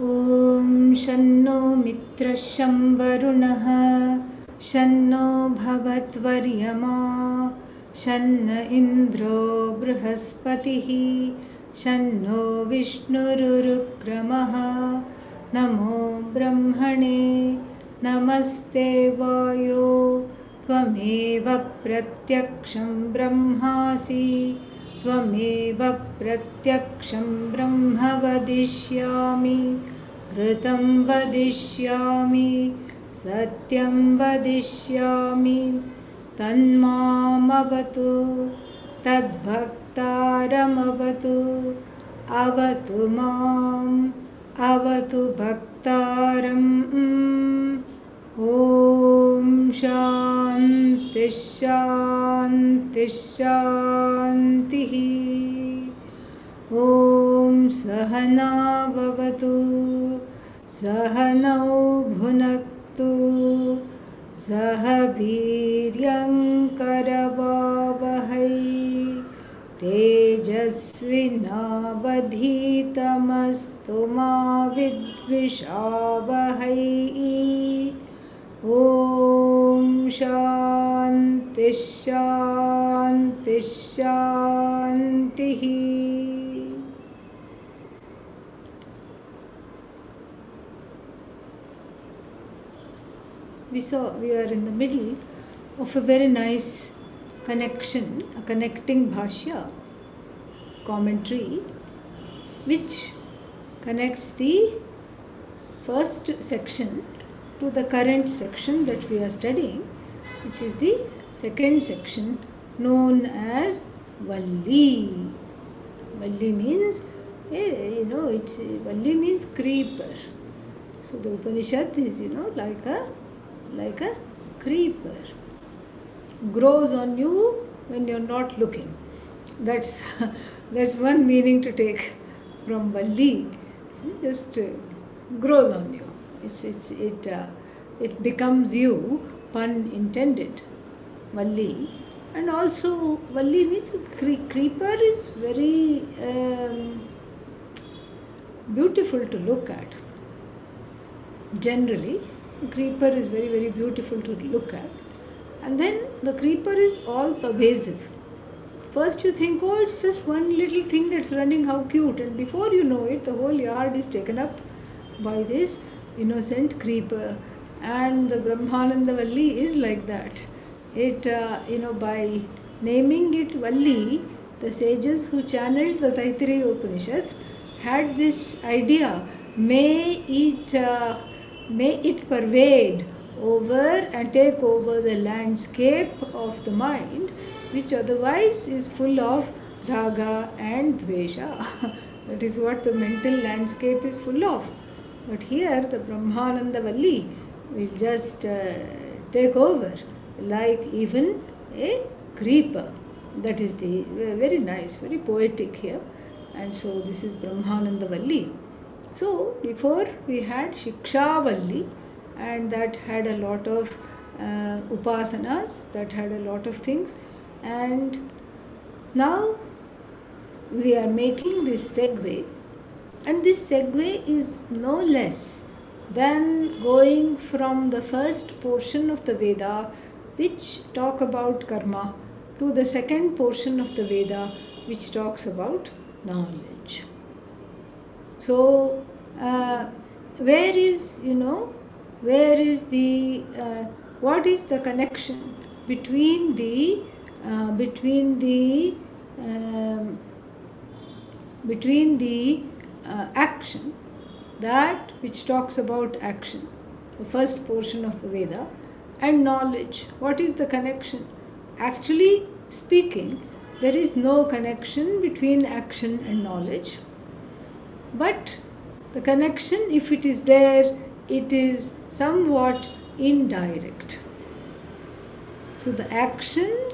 ॐ शन्नो मित्रः शं वरुणः शन्नो भवद्वर्यमा शन्न इन्द्रो बृहस्पतिः शन्नो विष्णुरुरुक्रमः नमो ब्रह्मणे नमस्ते वायो त्वमेव प्रत्यक्षं ब्रह्मासि त्वमेव प्रत्यक्षं ब्रह्म वदिष्यामि ऋतं वदिष्यामि सत्यं वदिष्यामि तन्मामवतु तद्भक्तारमवतु अवतु माम् अवतु भक्तारम् ॐ शान्ति शान्ति शान्तिः ॐ सहना भवतु सहनौ भुनक्तु सह वीर्यङ्करवावहै तेजस्विनावधीतमस्तु मा विद्विषावहै ॐ शान्ति शान्ति शान्तिः we are in the middle of a very nice connection, a connecting Bhashya commentary which connects the first section to the current section that we are studying, which is the second section known as Valli. Valli means, Valli means creeper. So the Upanishad is, like a creeper. Grows on you when you're not looking. That's one meaning to take from Valli. Just grows on you. It becomes you, pun intended. Valli. And also Valli means creeper is very beautiful to look at. Generally, creeper is very, very beautiful to look at. And then the creeper is all pervasive. First you think, oh, it's just one little thing that's running, how cute. And before you know it, the whole yard is taken up by this innocent creeper. And the Brahmananda Valli is like that. It, by naming it Valli, the sages who channeled the Taittiriya Upanishad had this idea, may it pervade over and take over the landscape of the mind, which otherwise is full of raga and dvesha. That is what the mental landscape is full of. But here the Brahmananda Valli will just take over like even a creeper. That is the very nice, very poetic here. And so this is Brahmananda Valli. So before we had Shiksha Valli, and that had a lot of upasanas, that had a lot of things. And now we are making this segue, and this segue is no less than going from the first portion of the Veda, which talk about karma, to the second portion of the Veda, which talks about knowledge. So what is the connection between the action, that which talks about action, the first portion of the Veda, and knowledge? What is the connection? Actually speaking, there is no connection between action and knowledge. But the connection, if it is there, it is somewhat indirect. So the action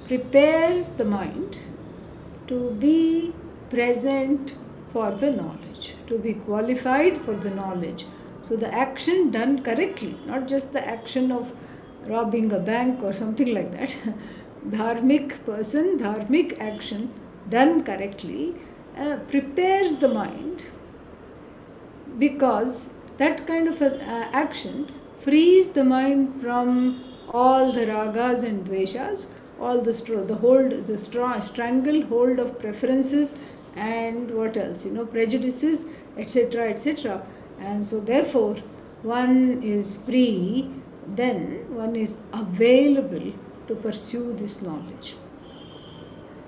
prepares the mind to be present for the knowledge, to be qualified for the knowledge. So the action done correctly, not just the action of robbing a bank or something like that. Dharmic action done correctly prepares the mind because that kind of action frees the mind from all the ragas and dveshas, all the strangle hold of preferences and what else, prejudices, etc., etc. And so therefore one is free, then one is available to pursue this knowledge.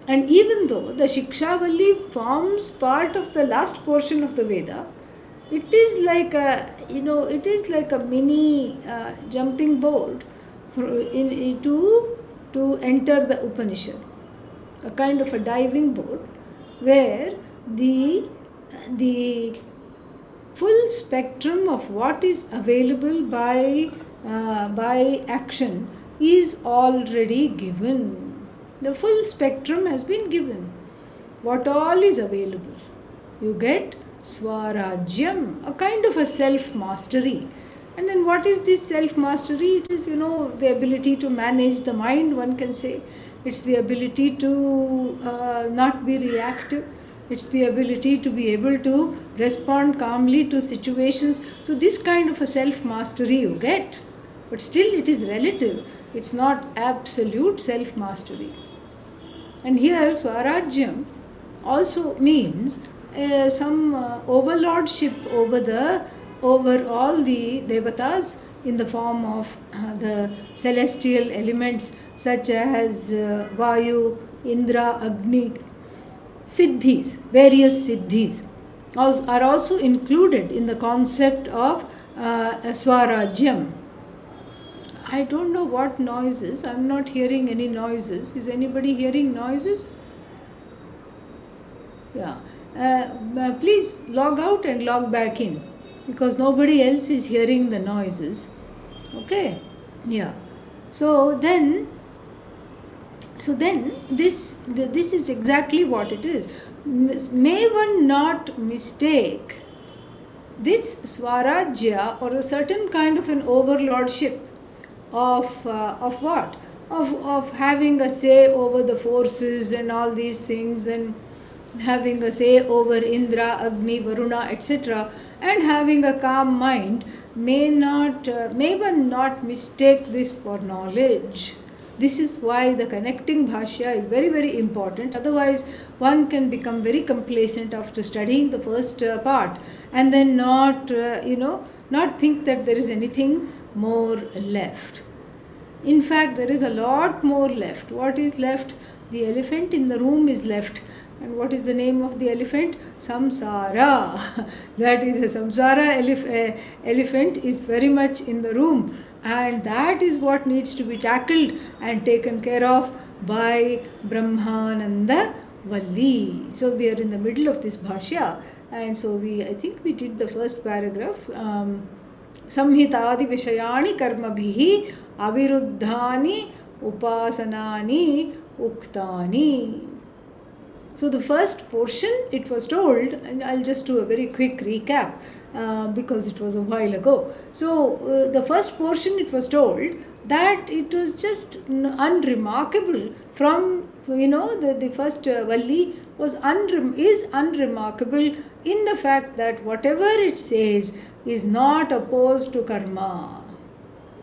And even though the Shikshavalli forms part of the last portion of the Veda, it is like a mini jumping board to enter the Upanishad, a kind of a diving board where the full spectrum of what is available by action is already given. The full spectrum has been given. What all is available? You get Swarajyam, a kind of a self-mastery. And then what is this self-mastery? It is, the ability to manage the mind, one can say. It's the ability to not be reactive. It's the ability to be able to respond calmly to situations. So this kind of a self-mastery you get. But still it is relative. It's not absolute self-mastery. And here Swarajyam also means some overlordship over all the devatas in the form of the celestial elements such as Vayu, Indra, Agni, Siddhis, various Siddhis are also included in the concept of Swarajyam. I don't know what noises. I'm not hearing any noises. Is anybody hearing noises? Yeah. Please log out and log back in because nobody else is hearing the noises. Okay? Yeah. So then this is exactly what it is. May one not mistake this Swarajya or a certain kind of an overlordship of what? Of having a say over the forces and all these things, and having a say over Indra, Agni, Varuna, etc., and having a calm mind. May one not mistake this for knowledge. This is why the connecting Bhashya is very, very important. Otherwise, one can become very complacent after studying the first part and then not think that there is anything more left. In fact, there is a lot more left. What is left? The elephant in the room is left. And what is the name of the elephant? Samsara. That is, a samsara elephant is very much in the room. And that is what needs to be tackled and taken care of by Brahmananda Valli. So we are in the middle of this Bhashya. And so I think we did the first paragraph. Samhitadi Vishayani Karmabhihi Aviruddhani Upasanani Uktani. So the first portion, it was told, and I'll just do a very quick recap because it was a while ago. So the first portion, it was told that it was just unremarkable from, the first Valli is unremarkable in the fact that whatever it says is not opposed to karma.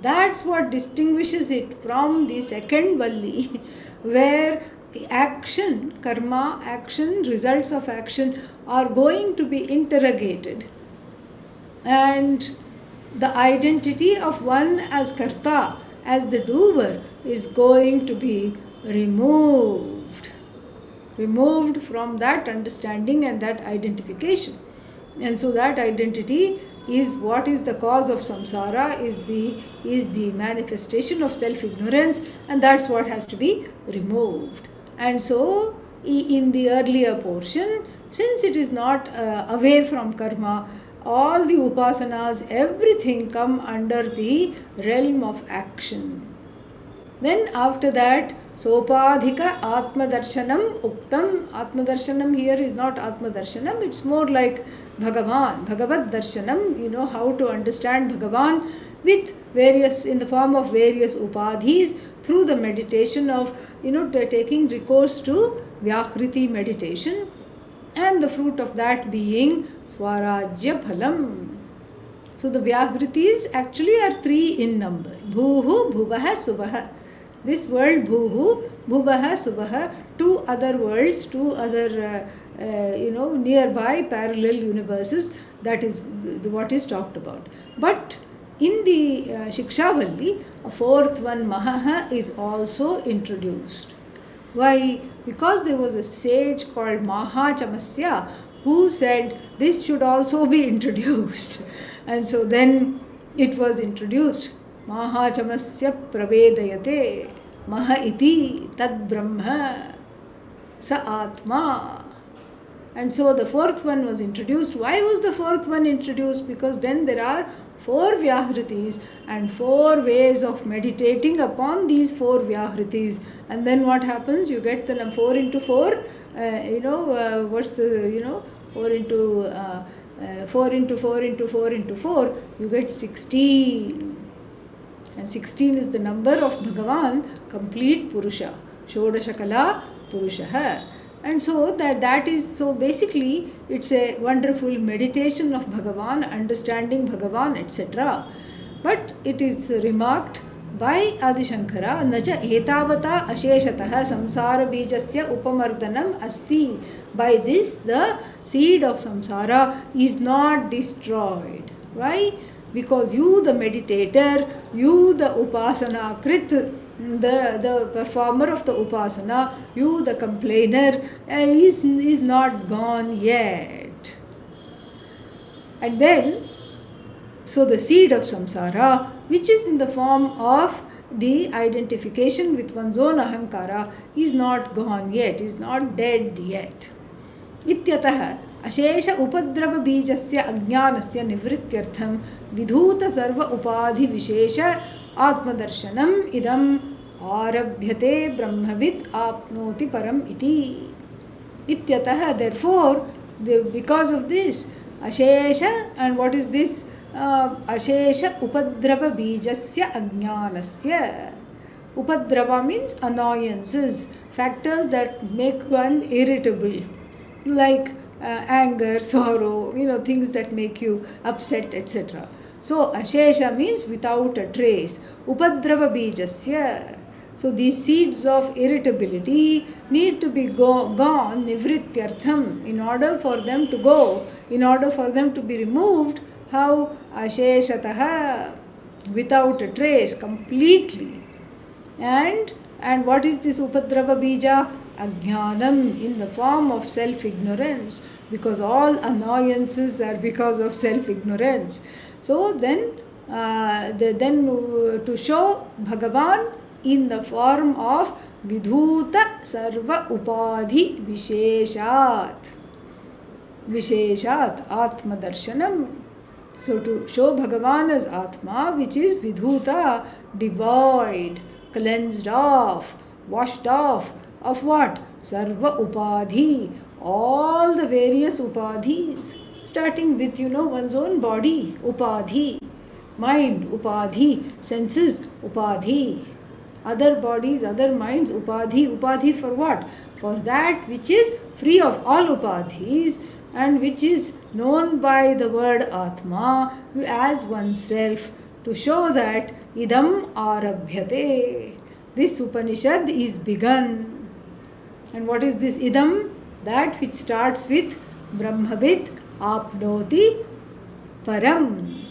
That's what distinguishes it from the second Valli, where action, karma, action, results of action are going to be interrogated. And the identity of one as karta, as the doer, is going to be removed from that understanding and that identification. And so that identity is what is the cause of samsara, is the manifestation of self-ignorance, and that's what has to be removed. And so in the earlier portion, since it is not away from karma, all the upasanas, everything come under the realm of action. Then after that, Sopadhika Atmadarshanam Uktam. Atmadarshanam here is not Atmadarshanam, it's more like Bhagavan, Bhagavad Darshanam, how to understand Bhagavan with in the form of various upadhis through the meditation of, taking recourse to Vyakriti meditation, and the fruit of that being Swarajya Phalam. So the Vyakhritis actually are 3 in number. Bhuhu, Bhuvaha, Suvaha. This world Bhuhu, Bhuvaha, Suvaha, 2 other worlds, 2 other nearby parallel universes, that is what is talked about. But in the Shikshavalli, a 4th one, Mahaha, is also introduced. Why? Because there was a sage called Mahachamasya who said this should also be introduced. And so then it was introduced. Mahachamasya pravedayate maha iti tad brahma sa atma. And so the 4th one was introduced. Why was the 4th one introduced? Because then there are 4 Vyakhritis and 4 ways of meditating upon these 4 Vyakhritis. And then what happens? You get the 4 into 4, 4 into 4 into 4 into 4 into 4, you get 16. And 16 is the number of Bhagavan, complete Purusha. Shodashakala Purushaha. And so that is, so basically it's a wonderful meditation of Bhagavan, understanding Bhagavan, etc. But it is remarked by Adi Shankara, nacha etavata asheshatah samsara bijasya upamardanam asti. By this the seed of samsara is not destroyed. Why? Because you the meditator, you the upasana krit, the performer of the upasana, you the complainer, is not gone yet. And then, so the seed of samsara, which is in the form of the identification with one's own ahankara, is not gone yet, is not dead yet. Ityatah अशेष उपद्रव बीजस्य अज्ञानस्य निवृत्त्यर्थं विधूत सर्व उपाधि विशेष आत्मदर्शनम इदम आरभ्यते ब्रह्मविद आपनोति परम इति. इत्यतः, therefore, because of this, अशेष, and what is this? अशेष उपद्रव बीजस्य अज्ञानस्य. Upadrava means annoyances, factors that make one irritable, like anger, sorrow, things that make you upset, etc. So ashesha means without a trace. Upadrava bijasya. So these seeds of irritability need to be gone, nivrityartham, in order for them to go, in order for them to be removed. How? Asheshataha, without a trace, completely. And what is this upadrava bija? Ajnanam, in the form of self-ignorance, because all annoyances are because of self-ignorance. So then, to show Bhagavan in the form of vidhuta sarva upadhi visheshat atma darshanam. So to show Bhagavan as Atma, which is vidhuta, devoid, cleansed off, washed off, of what? Sarva upadhi, all the various upadhis, starting with one's own body, upadhi, mind, upadhi, senses, upadhi, other bodies, other minds, upadhi for what? For that which is free of all upadhis and which is known by the word Atma as oneself, to show that idam arabhyate, this Upanishad is begun. And what is this idam? That which starts with Brahmavit apnoti param.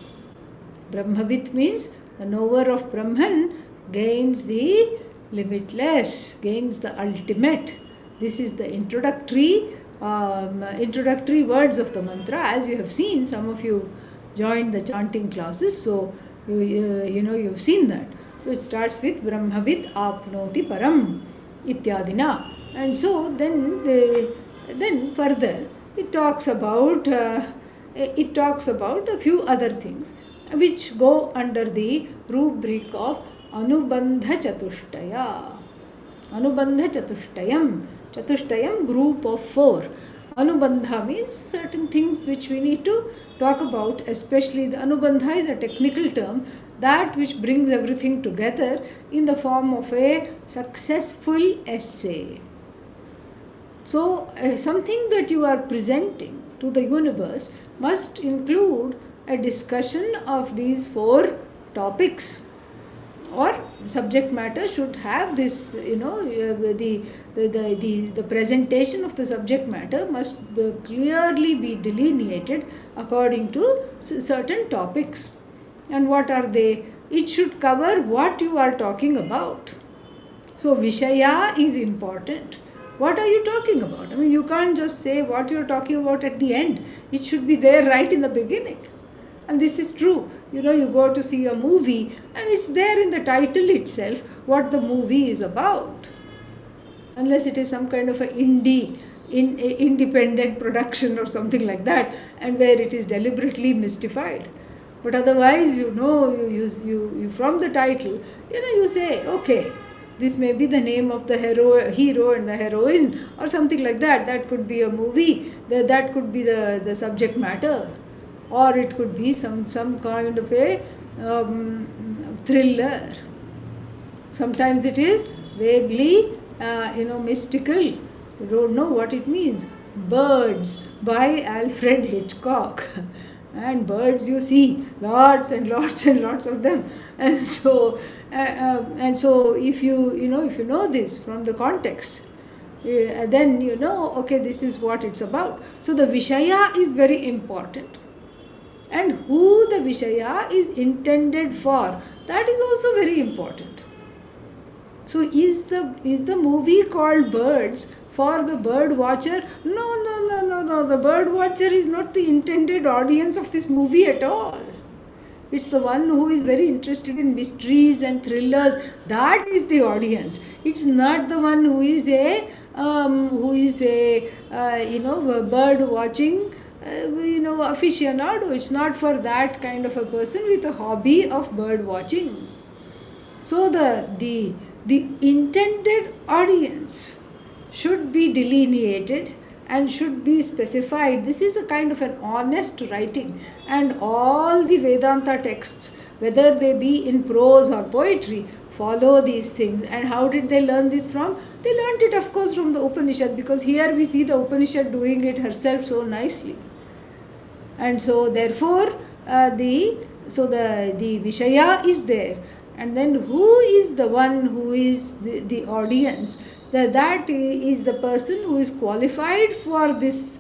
Brahmavit means the knower of Brahman gains the limitless, gains the ultimate. This is the introductory words of the mantra. As you have seen, some of you joined the chanting classes, so you've seen that. So it starts with Brahmavit apnoti param ityadina. And so then further it talks about a few other things which go under the rubric of Anubandha Chatushtaya. Anubandha Chatushtayam, group of 4. Anubandha means certain things which we need to talk about, especially the Anubandha is a technical term, that which brings everything together in the form of a successful essay. So something that you are presenting, to the universe must include a discussion of these four topics, or subject matter should have this, the presentation of the subject matter must clearly be delineated according to certain topics. And what are they? It should cover what you are talking about. So Vishaya is important. What are you talking about? I mean, you can't just say what you're talking about at the end. It should be there right in the beginning. And this is true. You go to see a movie and it's there in the title itself what the movie is about. Unless it is some kind of an independent production or something like that, and where it is deliberately mystified. But otherwise, you from the title, you say, okay, this may be the name of the hero and the heroine or something like that. That could be a movie. That could be the subject matter. Or it could be some kind of a thriller. Sometimes it is vaguely, mystical. You don't know what it means. Birds by Alfred Hitchcock. And birds, you see lots and lots and lots of them. And so if you know this from the context, then okay, this is what it's about. So the Vishaya is very important. And who the Vishaya is intended for, that is also very important. So is the movie called Birds for the bird watcher? No. The bird watcher is not the intended audience of this movie at all. It's the one who is very interested in mysteries and thrillers. That is the audience. It's not the one who is a bird watching aficionado. It's not for that kind of a person with a hobby of bird watching. So the intended audience should be delineated and should be specified. This is a kind of an honest writing, and all the Vedanta texts, whether they be in prose or poetry, follow these things. And how did they learn this from? They learned it, of course, from the Upanishad, because here we see the Upanishad doing it herself so nicely. And so therefore the Vishaya is there. And then who is the one who is the audience? That is the person who is qualified for this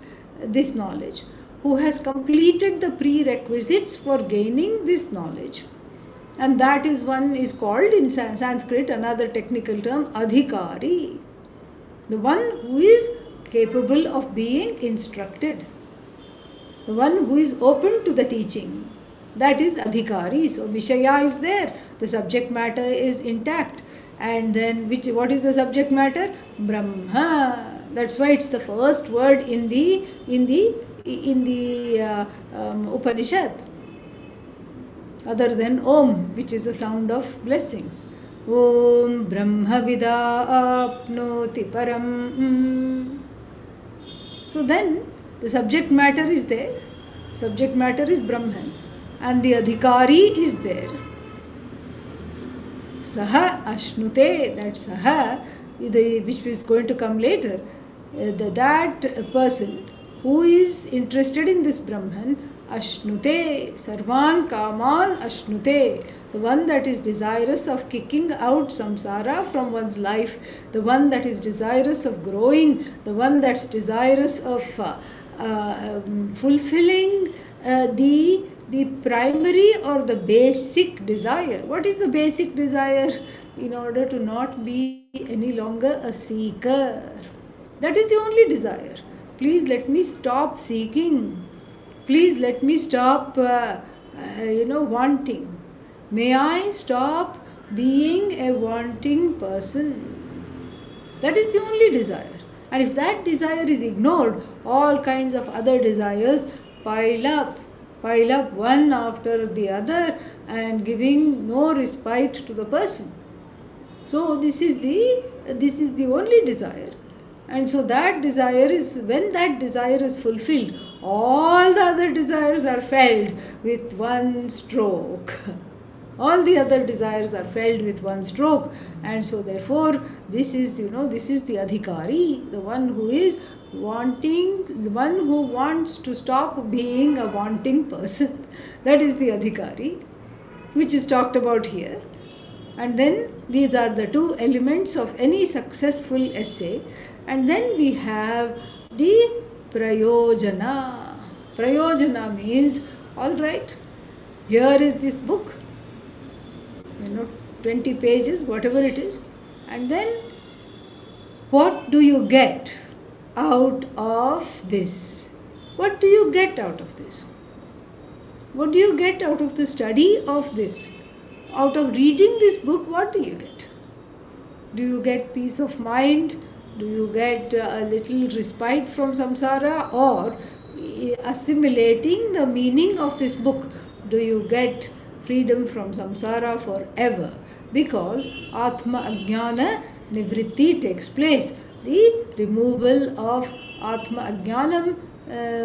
knowledge, who has completed the prerequisites for gaining this knowledge. And that is one is called in Sanskrit, another technical term, adhikari. The one who is capable of being instructed. The one who is open to the teaching. That is adhikari. So Vishaya is there. The subject matter is intact. And then what is the subject matter? Brahma. That's why it's the first word in the Upanishad, other than Om, which is a sound of blessing. Om Brahma Vida Apnoti Param. So then the subject matter is there. Subject matter is Brahman. And the adhikari is there. Saha Ashnute, that Saha, which is going to come later, that person who is interested in this Brahman, Ashnute, Sarvan Kaman Ashnute, the one that is desirous of kicking out samsara from one's life, the one that is desirous of growing, the one that's desirous of fulfilling the primary or the basic desire. What is the basic desire? In order to not be any longer a seeker. That is the only desire. Please let me stop seeking. Please let me stop wanting. May I stop being a wanting person. That is the only desire. And if that desire is ignored, all kinds of other desires pile up one after the other and giving no respite to the person. So this is the only desire. And so that desire is, when that desire is fulfilled, all the other desires are filled with one stroke. All the other desires are filled with one stroke. And so therefore this is the adhikari, the one who is wanting, the one who wants to stop being a wanting person. That is the adhikari, which is talked about here. And then these are the two elements of any successful essay. And then we have the prayojana. Prayojana means, all right, here is this book, 20 pages, whatever it is. And then what do you get out of this? What do you get out of this? What do you get out of the study of this? Out of reading this book, what do you get? Do you get peace of mind? Do you get a little respite from samsara? Or assimilating the meaning of this book, do you get freedom from samsara forever? Because Atma Ajnana Nivritti takes place. The removal of Atma Ajnanam,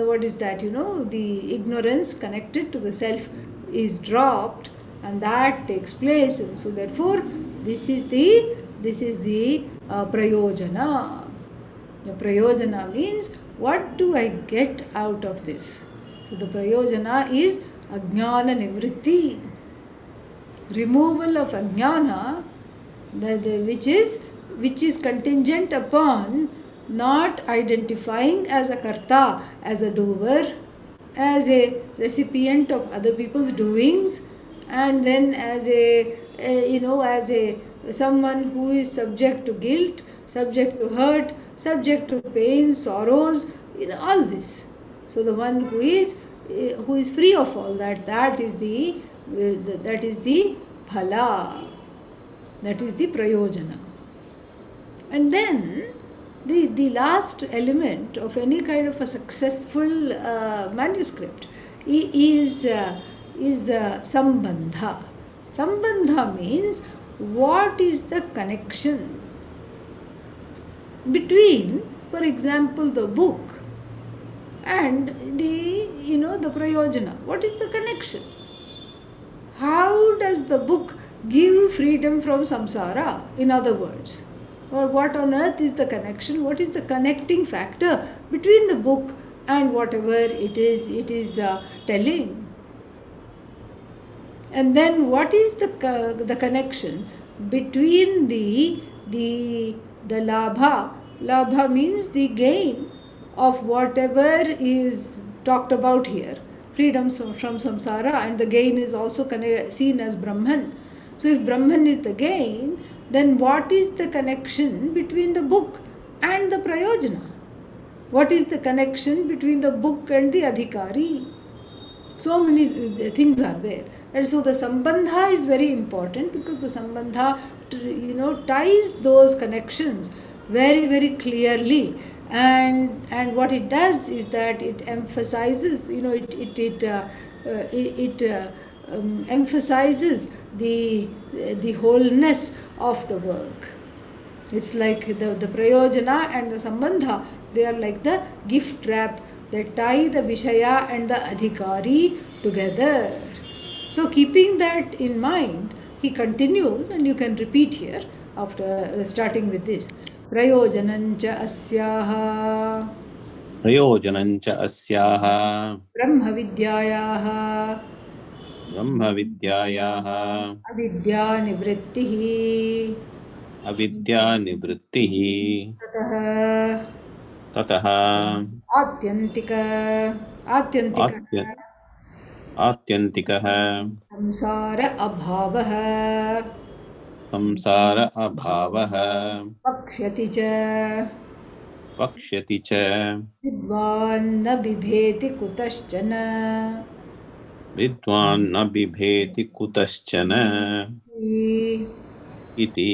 what is that? The ignorance connected to the self is dropped, and that takes place. And so therefore, this is the prayojana. The prayojana means, what do I get out of this? So the prayojana is ajnana nivritti, removal of ajnana, which is contingent upon not identifying as a karta, as a doer, as a recipient of other people's doings, and then as a someone who is subject to guilt, subject to hurt, subject to pain, sorrows, all this. So the one who is free of all that, that is the phala, that is the prayojana. And then the last element of any kind of a successful manuscript is sambandha. Sambandha means, what is the connection between, for example, the book and the prayojana? What is the connection? How does the book give freedom from samsara? In other words, or what on earth is the connection? What is the connecting factor between the book and whatever it is telling? And then what is the connection between the labha? Labha means the gain of whatever is talked about here, freedom from samsara, and the gain is also seen as Brahman. So if Brahman is the gain, then what is the connection between the book and the prayojana? What is the connection between the book and the adhikari? So many things are there. And so the sambandha is very important, because the sambandha ties those connections very, very clearly. And what it does is that it emphasizes, emphasizes the wholeness of the work. It's like the prayojana and the sambandha, they are like the gift wrap that tie the vishaya and the adhikari together. So keeping that in mind, he continues, and you can repeat here after starting with this. Prayojanancha asyaha brahmavidyayaha avidyanivrittihi tatah आत्यन्तिकः संसार अभावः पक्ष्यति च विद्वान् न बिभेति कुतश्चन इति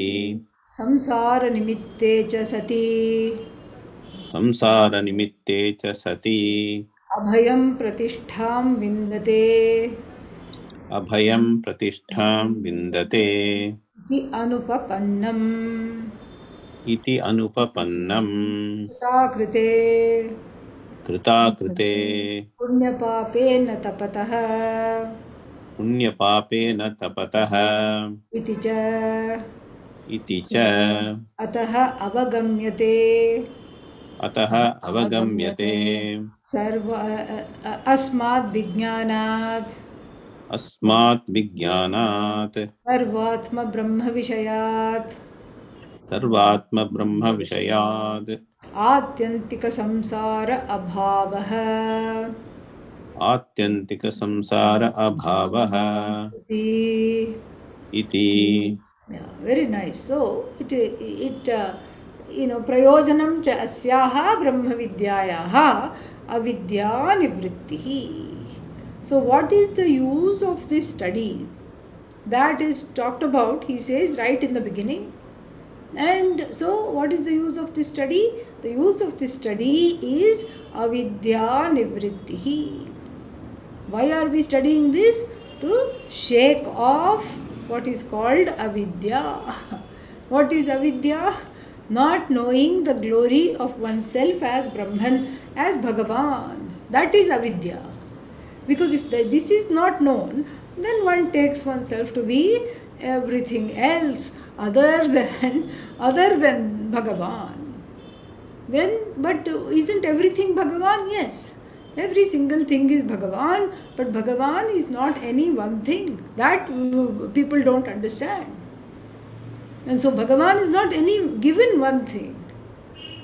संसार निमित्ते च सति अभयं प्रतिष्ठां विन्दते इति अनुपपन्नम् कृताकृते पुण्यपापेन तपतः इति च अतः अवगम्यते अतः अवगम्यते सर्व अस्माद् विज्ञानात् अस्मात् विज्ञानात् सर्वात्म ब्रह्म विषयात् सर्वात्मब्रह्मविषयात् आत्यंतिक संसार अभावः आत्यन्तिकसंसार अभावः इति. Yeah, very nice. So prayojanam cha asyaha brahma vidyayaha avidya nivrittihi. So what is the use of this study? That is talked about, he says, right in the beginning. And so what is the use of this study? The use of this study is avidya nivrittihi. Why are we studying this? To shake off what is called avidya. What is avidya? Not knowing the glory of oneself as Brahman, as Bhagavan. That is avidya. Because if this is not known, then one takes oneself to be everything else other than Bhagavan. Then, but isn't everything Bhagavan? Yes. Every single thing is Bhagavan, but Bhagavan is not any one thing. That people don't understand. And so Bhagavan is not any given one thing,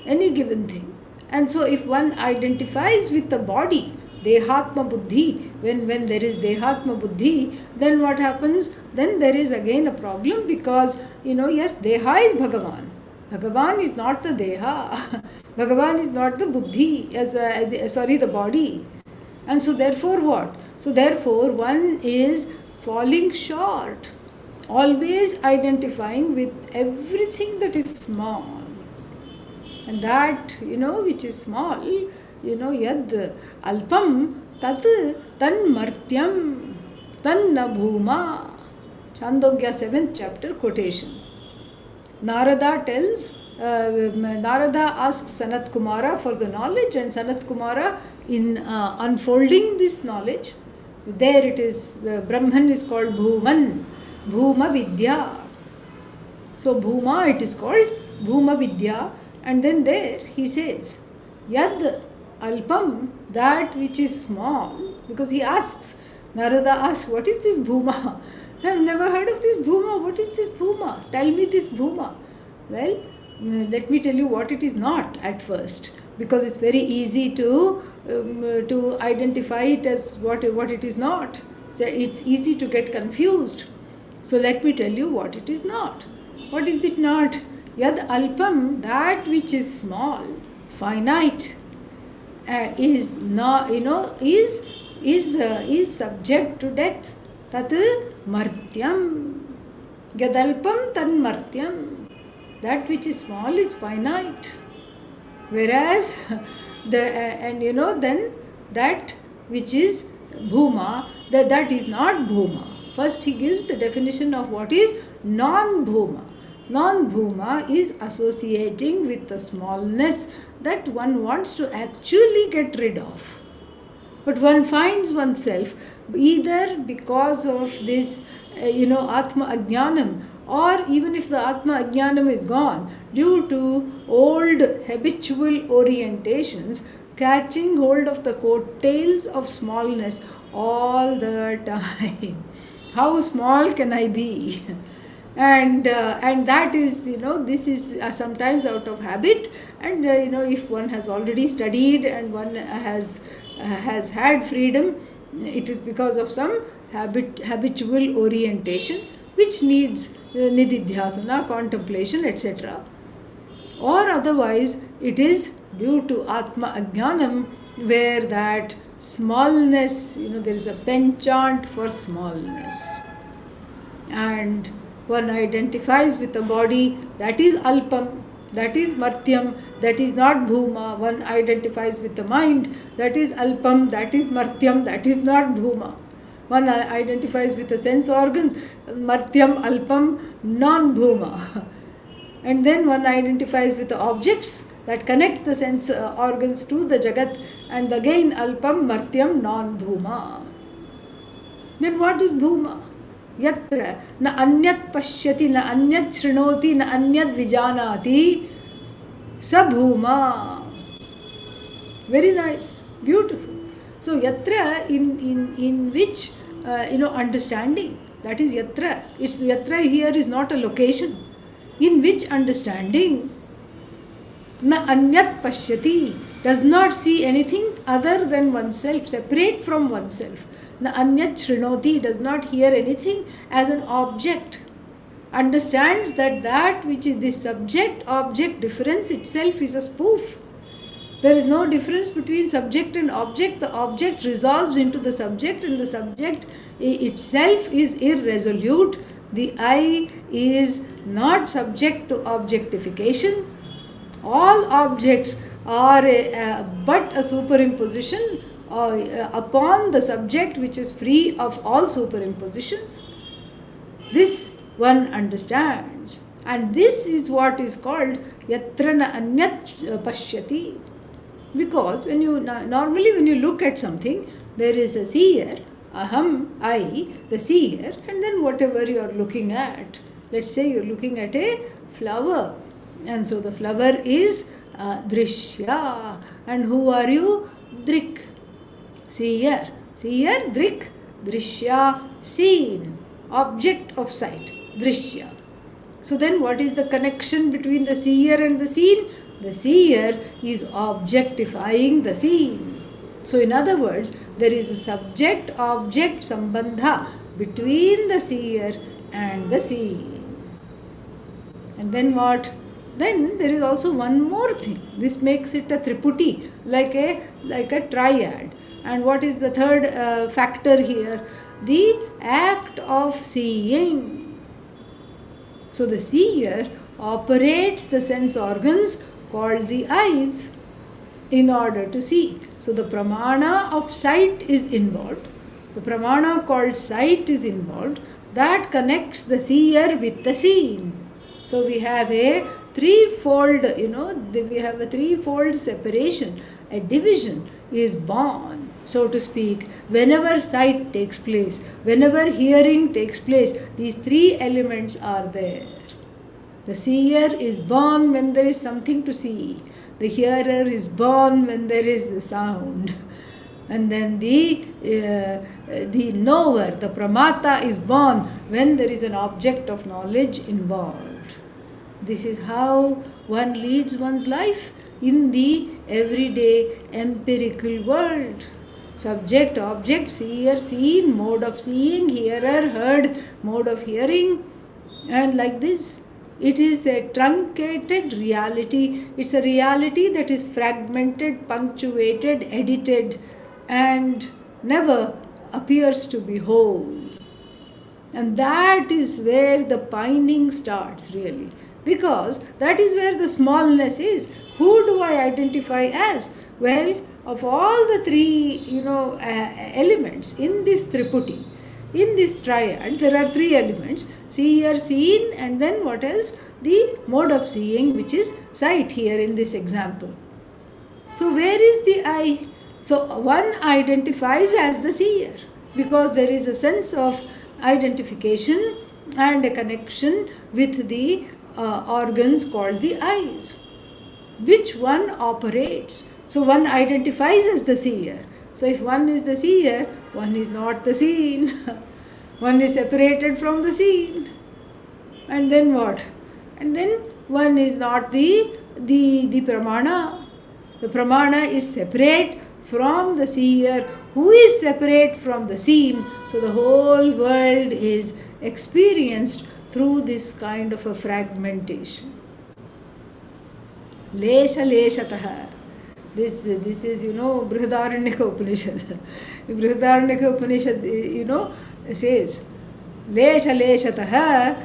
any given thing. And so if one identifies with the body, Dehatma Buddhi, when there is Dehatma Buddhi, then what happens? Then there is again a problem because, yes, Deha is Bhagavan. Bhagavan is not the Deha. Bhagavan is not the Buddhi, the body. And so therefore what? So therefore one is falling short, always identifying with everything that is small. And that, which is small, yad alpam tat tan martyam tan na bhuma. Chandogya 7th chapter quotation. Narada asks Sanat Kumara for the knowledge, and Sanat Kumara, in unfolding this knowledge, there it is, the Brahman is called Bhuman, Bhuma Vidya. So Bhuma, it is called Bhuma Vidya, and then there he says, Yad Alpam, that which is small, because he asks, Narada asks, what is this Bhuma? I have never heard of this Bhuma. What is this Bhuma? Tell me this Bhuma. Well, let me tell you what it is not at first, because it's very easy to identify it as what it is not. So it's easy to get confused. So let me tell you what it is not. What is it not? Yad alpam, that which is small, finite, is not, is subject to death. Tat martyam. Yadalpam tan martyam. That which is small is finite. Whereas then that which is bhuma, that is not bhuma. First he gives the definition of what is non-bhuma. Non-bhuma is associating with the smallness that one wants to actually get rid of. But one finds oneself either because of this, Atma Ajnanam, or even if the Atma Ajnanam is gone, due to old habitual orientations, catching hold of the coattails of smallness all the time. How small can I be? And that is, this is sometimes out of habit, and if one has already studied and one has had freedom, it is because of some habitual orientation which needs nididhyasana, contemplation, etc. Or otherwise it is due to Atma Ajnanam, where that smallness, there is a penchant for smallness. And one identifies with a body that is alpam, that is martyam, that is not bhuma. One identifies with the mind that is alpam, that is martyam, that is not bhuma. One identifies with the sense organs, martyam, alpam, non-bhuma. And then one identifies with the objects that connect the sense organs to the jagat, and again alpam, martyam, non-bhuma. Then what is bhuma? Yatra na anyat pashyati, na anyat shrinoti, na anyat vijanati, sa bhuma. Very nice, beautiful. So yatra in which understanding, that is yatra. It's yatra here is not a location. In which understanding na anyat pashyati, does not see anything other than oneself, separate from oneself. Na anyat shrinoti, does not hear anything as an object. Understands that which is the subject object difference itself is a spoof. There is no difference between subject and object. The object resolves into the subject, and the subject itself is irresolute. The I is not subject to objectification. All objects are but a superimposition upon the subject which is free of all superimpositions. This one understands, and this is what is called yatra na anyat pashyati. Because when you normally when you look at something, there is a seer, aham, I, the seer, and then whatever you are looking at. Let's say you're looking at a flower, and so the flower is drishya, and who are you? Drik, seer, drik, drishya, seen, object of sight, drishya. So then what is the connection between the seer and the seen? The seer is objectifying the seen. So in other words, there is a subject-object sambandha between the seer and the seen. And then what? Then there is also one more thing. This makes it a triputi, like a triad. And what is the third factor here? The act of seeing. So the seer operates the sense organs called the eyes in order to see. So the pramana of sight is involved. The pramana called sight is involved. That connects the seer with the seen. So we have a threefold, we have a threefold separation. A division is born, so to speak, whenever sight takes place, whenever hearing takes place. These three elements are there. The seer is born when there is something to see. The hearer is born when there is the sound. And then the knower, the pramata, is born when there is an object of knowledge involved. This is how one leads one's life in the everyday empirical world. Subject, object, seer, seen, mode of seeing, hearer, heard, mode of hearing, and like this. It is a truncated reality. It's a reality that is fragmented, punctuated, edited, and never appears to be whole. And that is where the pining starts, really. Because that is where the smallness is. Who do I identify as? Well, of all the three, elements in this triputi, in this triad, there are three elements: seer, seen, and then what else? The mode of seeing, which is sight here in this example. So where is the I? So one identifies as the seer because there is a sense of identification and a connection with the organs called the eyes. Which one operates? So one identifies as the seer. So if one is the seer, one is not the seen. One is separated from the seen. And then what? And then one is not the pramana. The pramana is separate from the seer, who is separate from the seen. So the whole world is experienced through this kind of a fragmentation. Lesha leshatah. This is, Brihadaranyaka Upanishad. Brihadaranyaka Upanishad, says, Lesha leshatah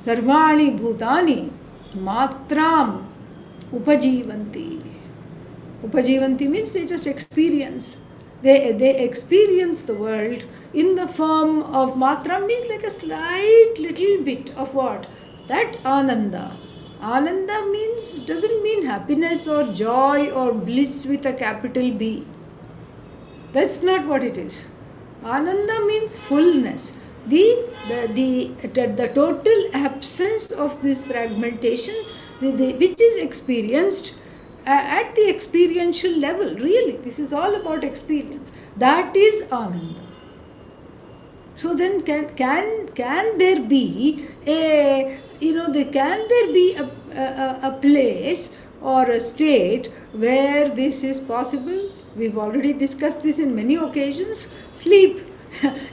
sarvani bhutani matram upajivanti. Upajivanti means they just experience. They experience the world in the form of matram, means like a slight little bit of what? That ananda. Ananda doesn't mean happiness or joy or bliss with a capital B. That's not what it is. Ananda means fullness. The total absence of this fragmentation, which is experienced at the experiential level. Really, this is all about experience. That is Ananda. So then can there be can there be a place or a state where this is possible? We've already discussed this in many occasions. Sleep.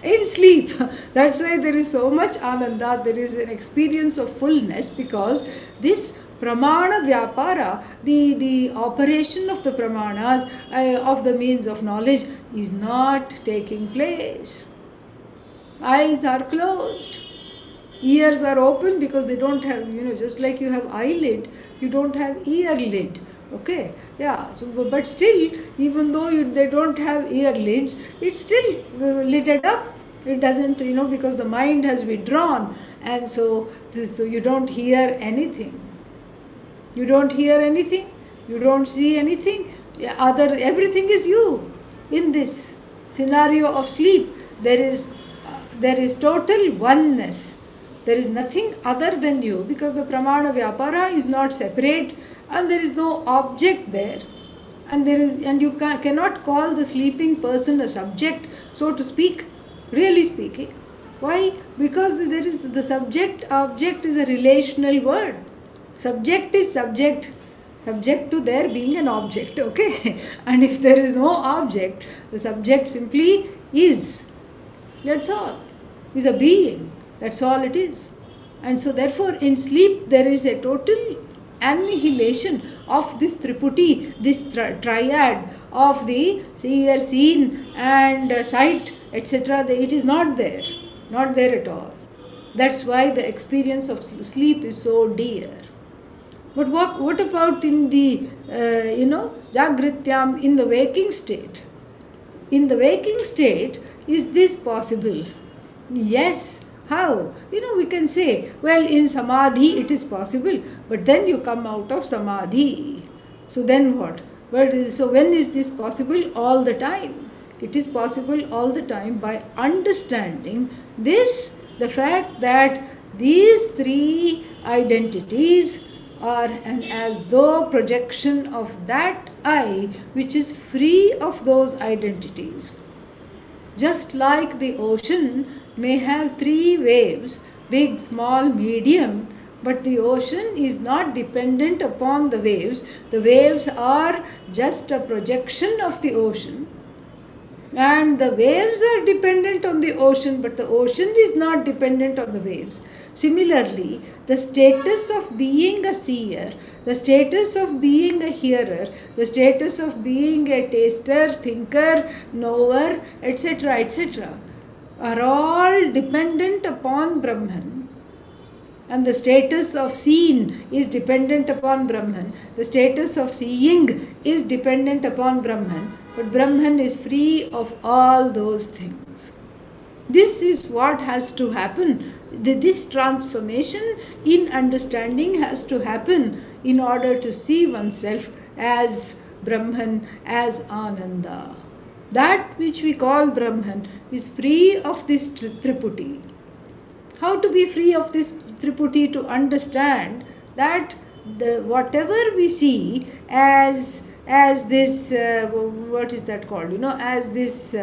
In sleep. That's why there is so much Ananda, there is an experience of fullness, because this Pramana Vyapara, the operation of the Pramanas, of the means of knowledge, is not taking place. Eyes are closed, ears are open because they don't have, just like you have eyelid, you don't have ear lid. Okay, yeah. So, but still, even though they don't have ear lids, it's still lidded up. It doesn't, because the mind has withdrawn, and so you don't hear anything. You don't hear anything. You don't see anything. Everything is you. In this scenario of sleep, there is total oneness. There is nothing other than you, because the Pramana Vyapara is not separate, and there is no object there, and you cannot call the sleeping person a subject, so to speak, really speaking. Why? Because there is the subject. Object is a relational word. Subject is subject to there being an object. Okay, and if there is no object, the subject simply is. That's all. Is a being. That's all it is. And so therefore in sleep there is a total annihilation of this triputi, this triad of the seer, seen and sight, etc. It is not there. Not there at all. That's why the experience of sleep is so dear. But what about in the, Jagrityam, in the waking state? In the waking state, is this possible? Yes. How? We can say, well, in Samadhi it is possible, but then you come out of Samadhi. So then what? So when is this possible? All the time. It is possible all the time by understanding this, the fact that these three identities are an as though projection of that I which is free of those identities. Just like the ocean may have three waves, big, small, medium, but the ocean is not dependent upon the waves. The waves are just a projection of the ocean. And the waves are dependent on the ocean, but the ocean is not dependent on the waves. Similarly, the status of being a seer, the status of being a hearer, the status of being a taster, thinker, knower, etc., etc., are all dependent upon Brahman. And the status of seen is dependent upon Brahman. The status of seeing is dependent upon Brahman. But Brahman is free of all those things. This is what has to happen. This transformation in understanding has to happen in order to see oneself as Brahman, as Ananda. That which we call Brahman is free of this triputi. How to be free of this triputi? To understand that whatever we see as this, what is that called? As this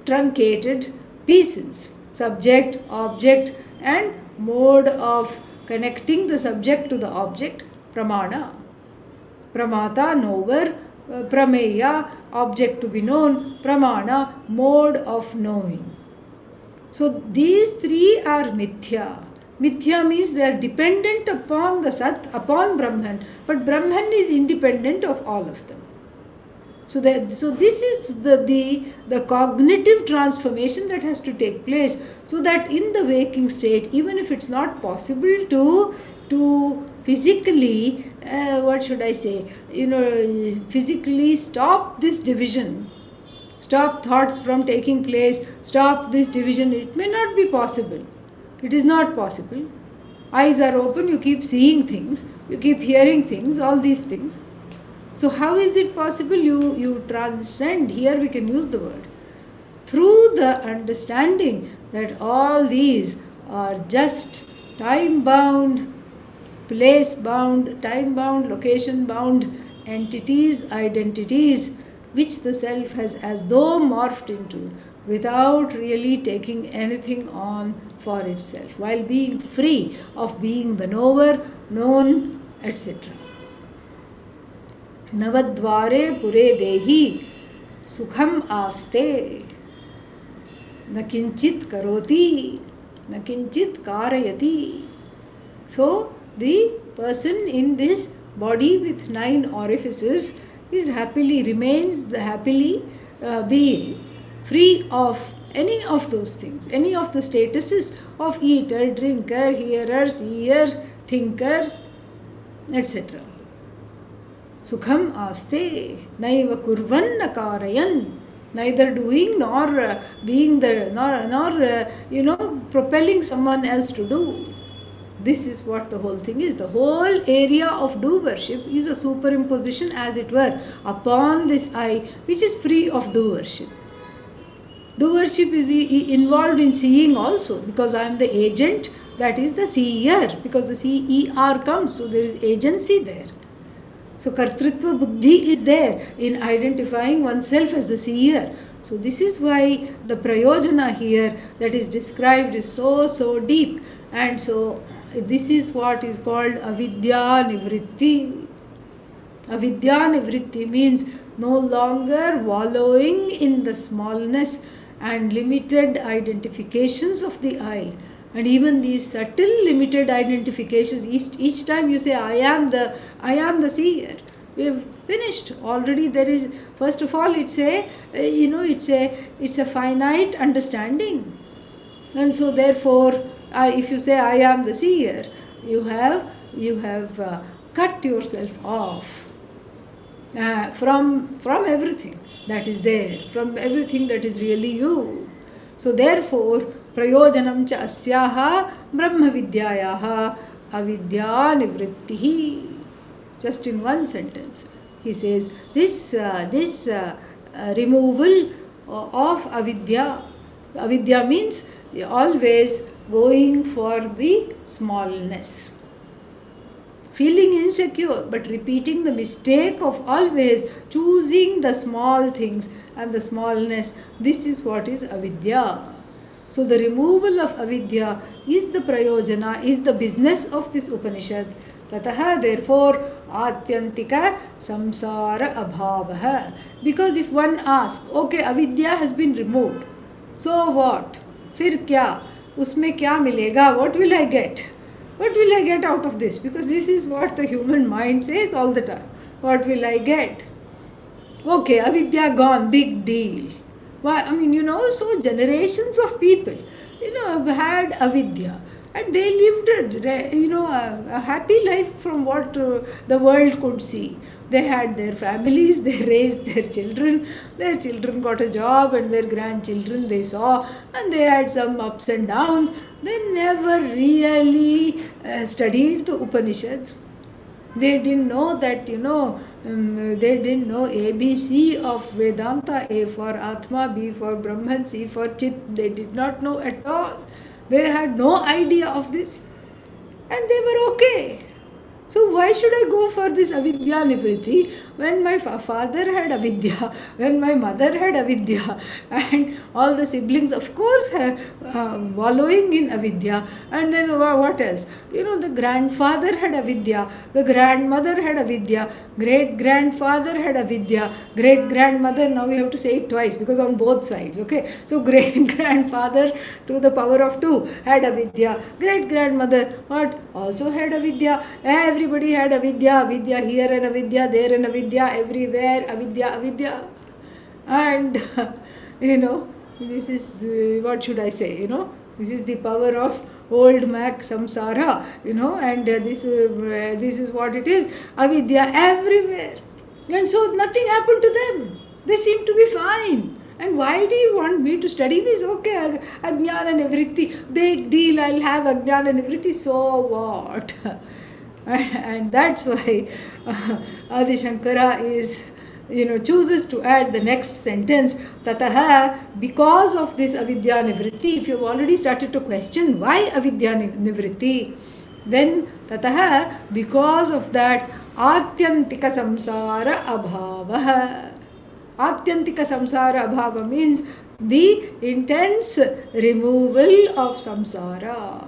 truncated pieces, subject, object, and mode of connecting the subject to the object, pramana. Pramata, knower, prameya, object to be known, pramana, mode of knowing. So these three are mithya. Mithya means they are dependent upon the Sat, upon Brahman, but Brahman is independent of all of them. So this is the cognitive transformation that has to take place, so that in the waking state, even if it's not possible to physically, physically stop this division, stop thoughts from taking place, stop this division, it may not be possible. It is not possible. Eyes are open, you keep seeing things, you keep hearing things, all these things. So how is it possible? You transcend. Here we can use the word. Through the understanding that all these are just time-bound place bound, time bound, location bound entities, identities, which the self has as though morphed into without really taking anything on for itself, while being free of being the knower, known, etc. नवद्वारे पुरे देहि सुखम आस्ते न किंचित करोति न किंचित कारयति. So the person in this body with 9 orifices is happily remains the happily being free of any of those things, any of the statuses of eater, drinker, hearer, seer, thinker, etc. Sukham aste naiva kurvan karayan, neither doing nor being the nor propelling someone else to do. This is what the whole thing is. The whole area of doership is a superimposition, as it were, upon this I, which is free of doership. Doership is involved in seeing also, because I am the agent, that is the seer, because the CER comes, so there is agency there. So kartritva buddhi is there in identifying oneself as the seer. So this is why the prayojana here that is described is so deep, and so this is what is called avidya nivritti. Avidya nivritti means no longer wallowing in the smallness and limited identifications of the I. And even these subtle limited identifications, each time you say I am the seer, we have finished already. There is, first of all, it's a finite understanding, and so therefore if you say I am the seer, you have cut yourself off from everything that is there, from everything that is really you. So therefore prayojanam cha asyaha brahma vidyayaha avidya nivrittihi. Just in one sentence he says this removal of avidya. Avidya means always going for the smallness, feeling insecure, but repeating the mistake of always choosing the small things and the smallness. This is what is avidya. So the removal of avidya is the prayojana, is the business of this Upanishad. Tataha, therefore, atyantika samsara abhavaha. Because if one asks, okay, avidya has been removed, so what? Fir kya? Usme kya milega? What will I get? What will I get out of this? Because this is what the human mind says all the time. What will I get? Okay, avidya gone, big deal. Why? I mean, so generations of people, have had avidya. And they lived, a happy life from what the world could see. They had their families, they raised their children got a job, and their grandchildren they saw, and they had some ups and downs. They never really studied the Upanishads. They didn't know that, they didn't know ABC of Vedanta, A for Atma, B for Brahman, C for Chit. They did not know at all. They had no idea of this, and they were okay. So why should I go for this avidya nivritti when my father had avidya, when my mother had avidya, and all the siblings, of course, wallowing in avidya, and then what else? The grandfather had avidya, the grandmother had avidya, great-grandfather had avidya, great-grandmother, now we have to say it twice because on both sides, okay? So great-grandfather to the power of 2 had avidya, great-grandmother, what? Also had avidya. Everybody had avidya, avidya here and avidya there and avidya everywhere, avidya. And, this is, what should I say, this is the power of old Mac samsara, and this is what it is, avidya everywhere. And so nothing happened to them. They seem to be fine. And why do you want me to study this? Okay, ajnana nivritti, big deal, I'll have ajnana nivritti, so what? And that's why Adi Shankara is, chooses to add the next sentence, tataha, because of this avidya nivritti. If you've already started to question why avidya nivritti, When tataha, because of that, atyantika samsara abhava. Atyantika samsara abhava means the intense removal of samsara.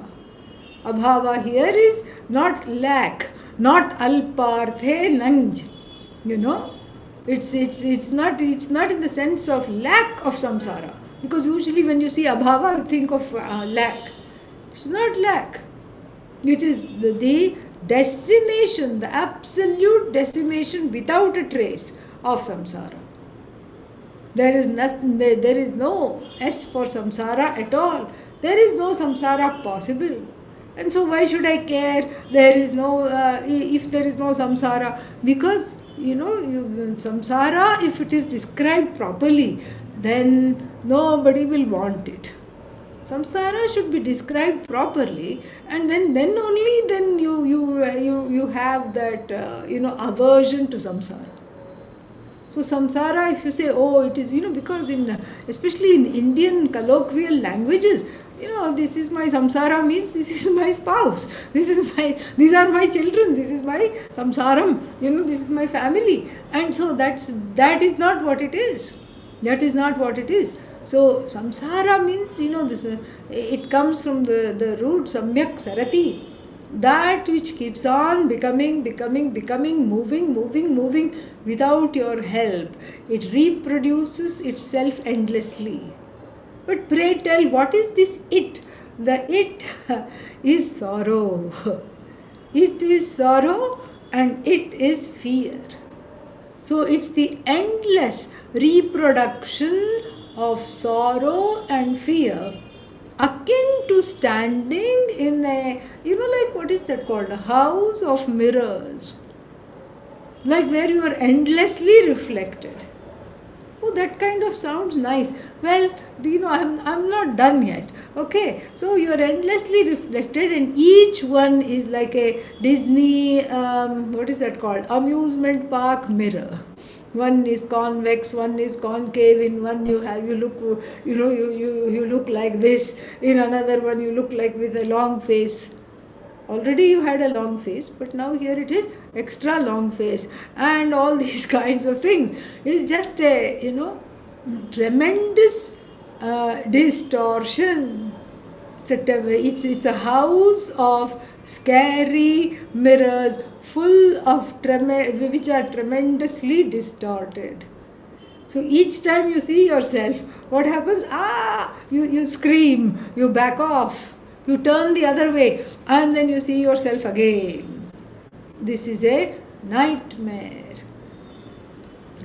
Abhava here is not lack, not alparthe nanj. You know, it's not in the sense of lack of samsara, because usually when you see abhava you think of lack. It's not lack. It is the decimation, the absolute decimation without a trace of samsara. There is nothing, there is no S for samsara at all. There is no samsara possible. And so why should I care? There is no, if there is no samsara, because samsara, if it is described properly, then nobody will want it. Samsara should be described properly, and then you have that aversion to samsara. So samsara, if you say, oh, it is, because especially in Indian colloquial languages, this is my samsara means this is my spouse, these are my children, this is my samsaram, this is my family. And so that is not what it is. That is not what it is. So samsara means, this it comes from the root samyak sarati, that which keeps on becoming, moving without your help. It reproduces itself endlessly. But pray tell, what is this it? The it is sorrow. It is sorrow and it is fear. So it's the endless reproduction of sorrow and fear, akin to standing in a, like what is that called? A house of mirrors. Like where you are endlessly reflected. Oh, that kind of sounds nice. Well, I'm not done yet. Okay, so you're endlessly reflected, and each one is like a Disney, what is that called? Amusement park mirror. One is convex, one is concave. In one you look like this. In another one you look like with a long face. Already you had a long face, but now here it is extra long face, and all these kinds of things. It is just a tremendous distortion. It's a house of scary mirrors full of which are tremendously distorted. So each time you see yourself, what happens? You scream, you back off. You turn the other way, and then you see yourself again. This is a nightmare.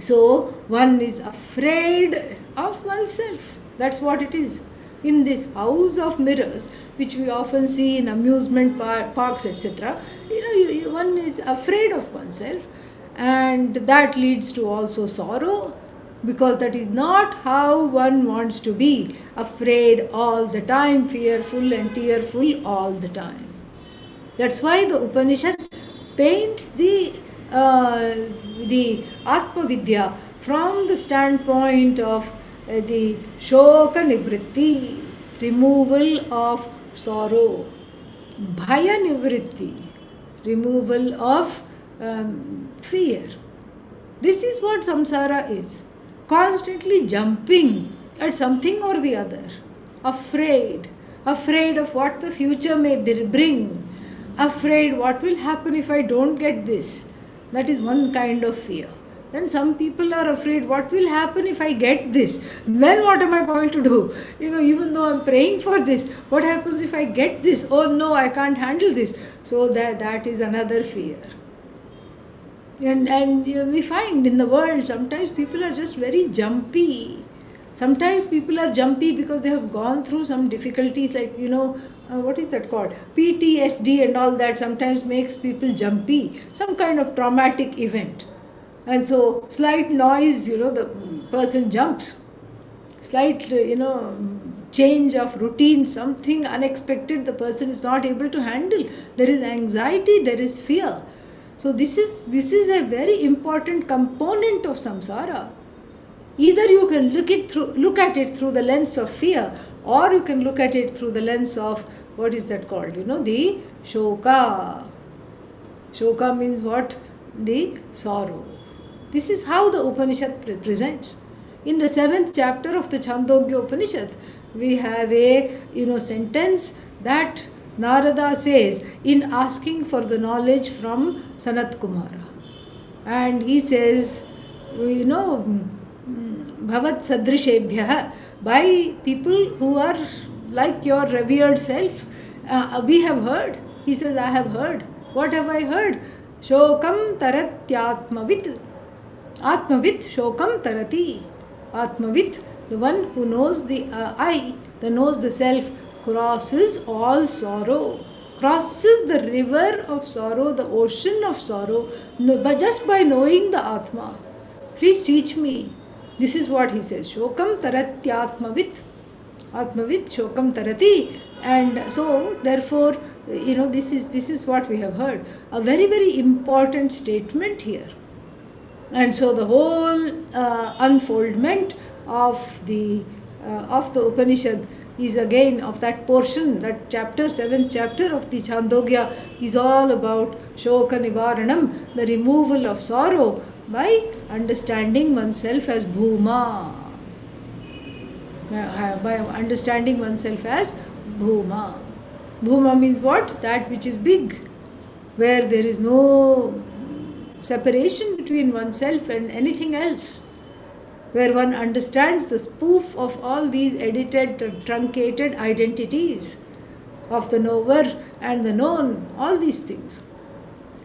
So one is afraid of oneself. That's what it is. In this house of mirrors, which we often see in amusement parks, etc., one is afraid of oneself, and that leads to also sorrow, because that is not how one wants to be, afraid all the time, fearful and tearful all the time. That's why the Upanishad paints the Atma Vidya from the standpoint of the Shoka Nivritti, removal of sorrow, Bhaya Nivritti, removal of fear. This is what samsara is. Constantly jumping at something or the other, afraid of what the future may bring, afraid what will happen if I don't get this. That is one kind of fear. Then some people are afraid, what will happen if I get this? Then what am I going to do? Even though I'm praying for this, what happens if I get this? Oh no, I can't handle this. So that is another fear. And we find in the world sometimes people are just very jumpy. Sometimes people are jumpy because they have gone through some difficulties, like what is that called? PTSD and all that sometimes makes people jumpy. Some kind of traumatic event. And so slight noise, the person jumps. Slight, change of routine, something unexpected, the person is not able to handle. There is anxiety, there is fear. So this is a very important component of samsara. Either you can look at it through the lens of fear, or you can look at it through the lens of what is that called? The shoka. Shoka means what? The sorrow. This is how the Upanishad presents. In the 7th chapter of the Chandogya Upanishad, we have a sentence that Narada says in asking for the knowledge from Sanat Kumara. And he says, Bhavat Sadrishebhyah, by people who are like your revered self, we have heard. He says, I have heard. What have I heard? Shokam taratyatmavit. Atmavit shokam tarati. Atmavit, the one who knows the I, the knows the self, crosses all sorrow, crosses the river of sorrow, the ocean of sorrow, but just by knowing the Atma. Please teach me. This is what he says. Shokam taratyatmavit. Atmavit shokam tarati. And so, therefore, this is what we have heard. A very, very important statement here. And so the whole unfoldment of the Upanishad is again of that portion, that chapter, 7th chapter of the Chandogya is all about Shoka Nivaranam, the removal of sorrow by understanding oneself as Bhuma. By understanding oneself as Bhuma. Bhuma means what? That which is big, where there is no separation between oneself and anything else, where one understands the spoof of all these edited, truncated identities of the knower and the known, all these things.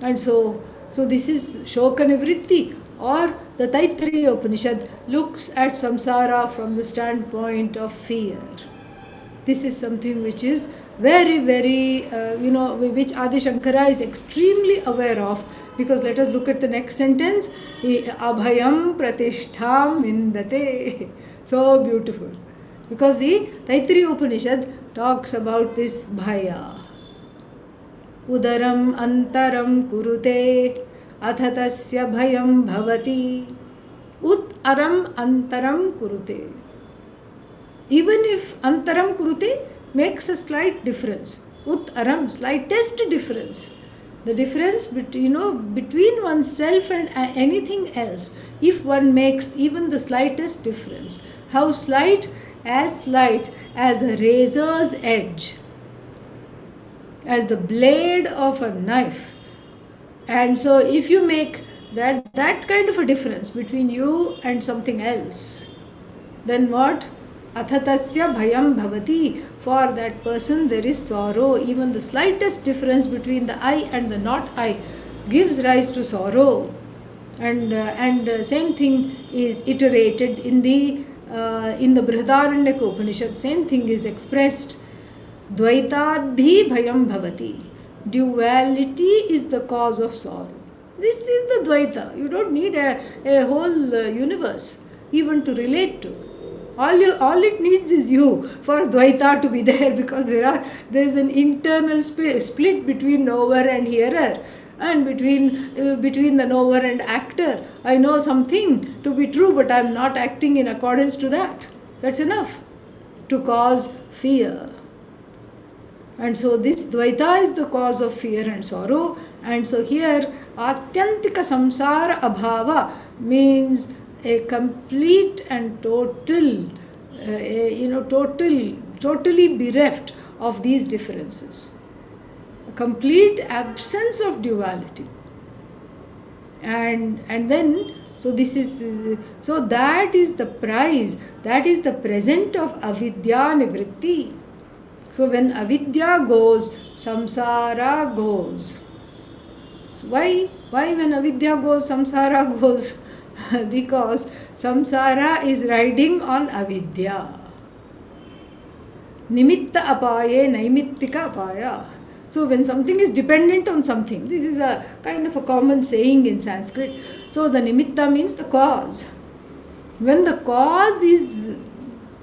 And so this is Shoka Nivritti, or the Taittiriya Upanishad looks at samsara from the standpoint of fear. This is something which is very, very, which Adi Shankara is extremely aware of, because let us look at the next sentence. Abhayam pratishtham indate. So beautiful. Because the Taittiriya Upanishad talks about this bhaya. Udaram antaram kurute athatasya bhayam bhavati. Aram antaram kurute. Even if antaram kurute makes a slight difference. Aram, slightest difference. The difference between oneself and anything else, if one makes even the slightest difference. How slight? As slight as a razor's edge, as the blade of a knife. And so if you make that kind of a difference between you and something else, then what? Athatasya bhayam bhavati. For that person there is sorrow. Even the slightest difference between the I and the not I gives rise to sorrow. And same thing is iterated in the Brihadaranyaka Upanishad. Same thing is expressed. Dvaitadhi bhayam bhavati. Duality is the cause of sorrow. This is the Dvaita. You don't need a whole universe even to relate to. All it needs is you for Dvaita to be there, because there is an internal split between knower and hearer, and between the knower and actor. I know something to be true, but I am not acting in accordance to that. That's enough to cause fear. And so this Dvaita is the cause of fear and sorrow. And so here Atyantika samsara abhava means a complete and totally bereft of these differences. A complete absence of duality. And then, so that is the prize, that is the present of avidya nivritti. So when avidya goes, samsara goes. So why when avidya goes, samsara goes? Because samsara is riding on avidya. Nimitta apaye naimittika apaya. So when something is dependent on something, this is a kind of a common saying in Sanskrit. So the nimitta means the cause. When the cause is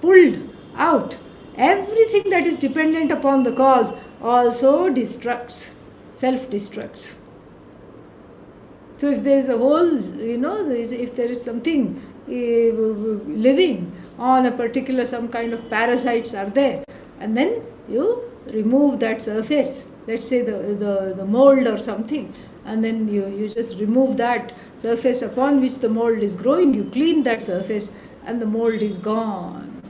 pulled out, everything that is dependent upon the cause also destructs, self-destructs. So if there is a whole, if there is something living on a particular, some kind of parasites are there, and then you remove that surface, let's say the mold or something, and then you just remove that surface upon which the mold is growing, you clean that surface and the mold is gone.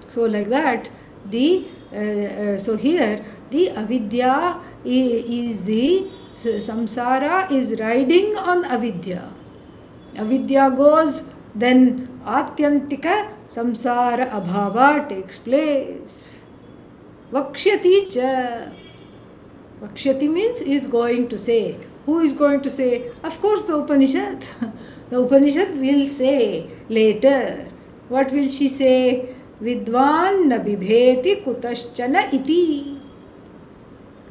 So like that, so here the avidya is the samsara is riding on avidya. Avidya goes, then atyantika samsara abhava takes place. Vakshyati cha. Vakshyati means is going to say. Who is going to say? Of course, the Upanishad. The Upanishad will say later. What will she say? Vidvan na bibheti kutaschana iti.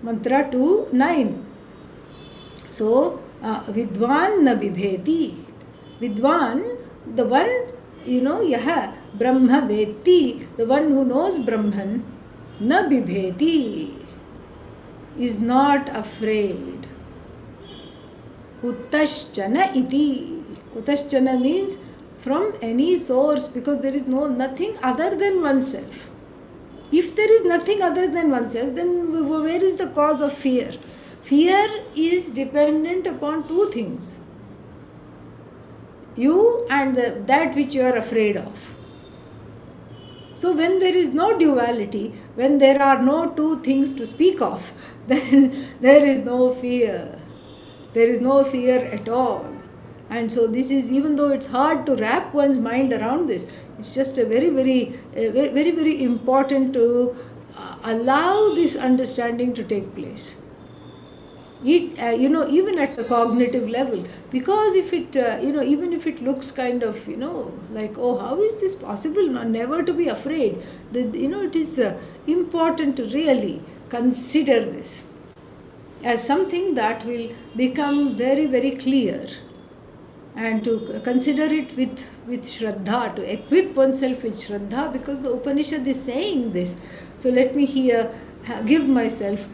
Mantra 2:9. So, Vidvan na bibheti. Vidvan, the one, yaha, Brahma veti, the one who knows Brahman, na bibheti, is not afraid. Kutaschana iti. Kutaschana means from any source, because there is nothing other than oneself. If there is nothing other than oneself, then where is the cause of fear? Fear is dependent upon two things. You and that which you are afraid of. So when there is no duality, when there are no two things to speak of, then there is no fear. There is no fear at all. And so this is, even though it's hard to wrap one's mind around this, it's just a very, very important to allow this understanding to take place. Even at the cognitive level, because if it, even if it looks kind of, like, oh, how is this possible? Never to be afraid. It is important to really consider this as something that will become very, very clear, and to consider it with Shraddha, to equip oneself with Shraddha, because the Upanishad is saying this. So let me here give myself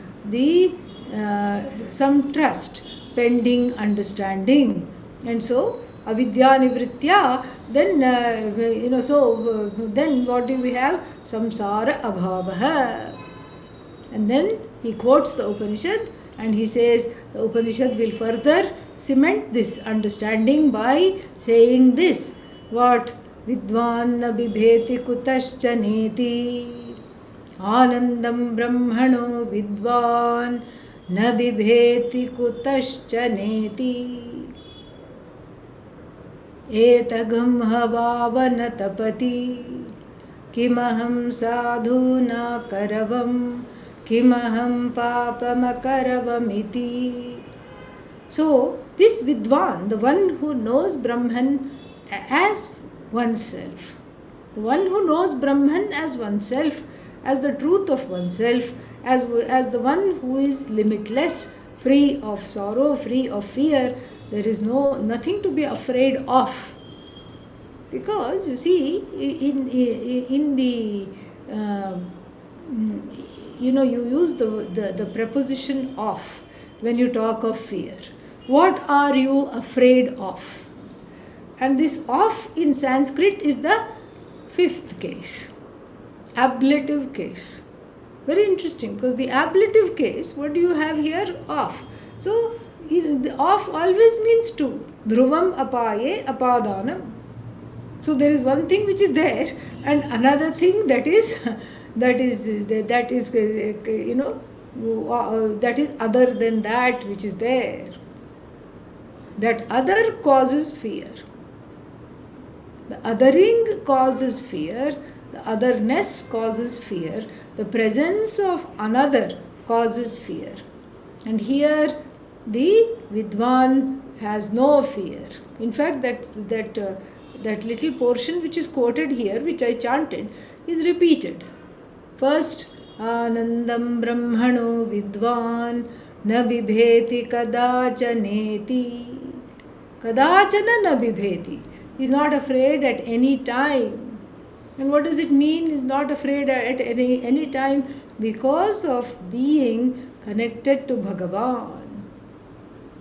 some trust pending understanding. And so avidya nivritya, then then what do we have? Samsara abhavaha. And then he quotes the Upanishad, and he says the Upanishad will further cement this understanding by saying this. What? Vidvan na bibheti kutaschaneti anandam brahmano vidvan na bibheti kutaschaneti etagam havavana tapati kimaham sadhu na karavam kimaham papamakarvamiti. So this Vidwan, the one who knows Brahman as oneself, the one who knows Brahman as oneself, as the truth of oneself, as the one who is limitless, free of sorrow, free of fear, there is nothing to be afraid of. Because you see, in the you use the preposition of when you talk of fear. What are you afraid of? And this of in Sanskrit is the fifth case, ablative case. Very interesting, because the ablative case, what do you have here? Of. So the of always means two. Dhruvam apaye apadanam. So there is one thing which is there, and another thing that is that is other than that which is there. That other causes fear. The othering causes fear, the otherness causes fear, the presence of another causes fear. And here the Vidwan has no fear. In fact, that little portion which is quoted here, which I chanted, is repeated. First, Anandam Brahmano Vidwan na bibheti kadachaneti. Kadachana na bibheti. He is not afraid at any time. And what does it mean? He is not afraid at any time? Because of being connected to Bhagavan.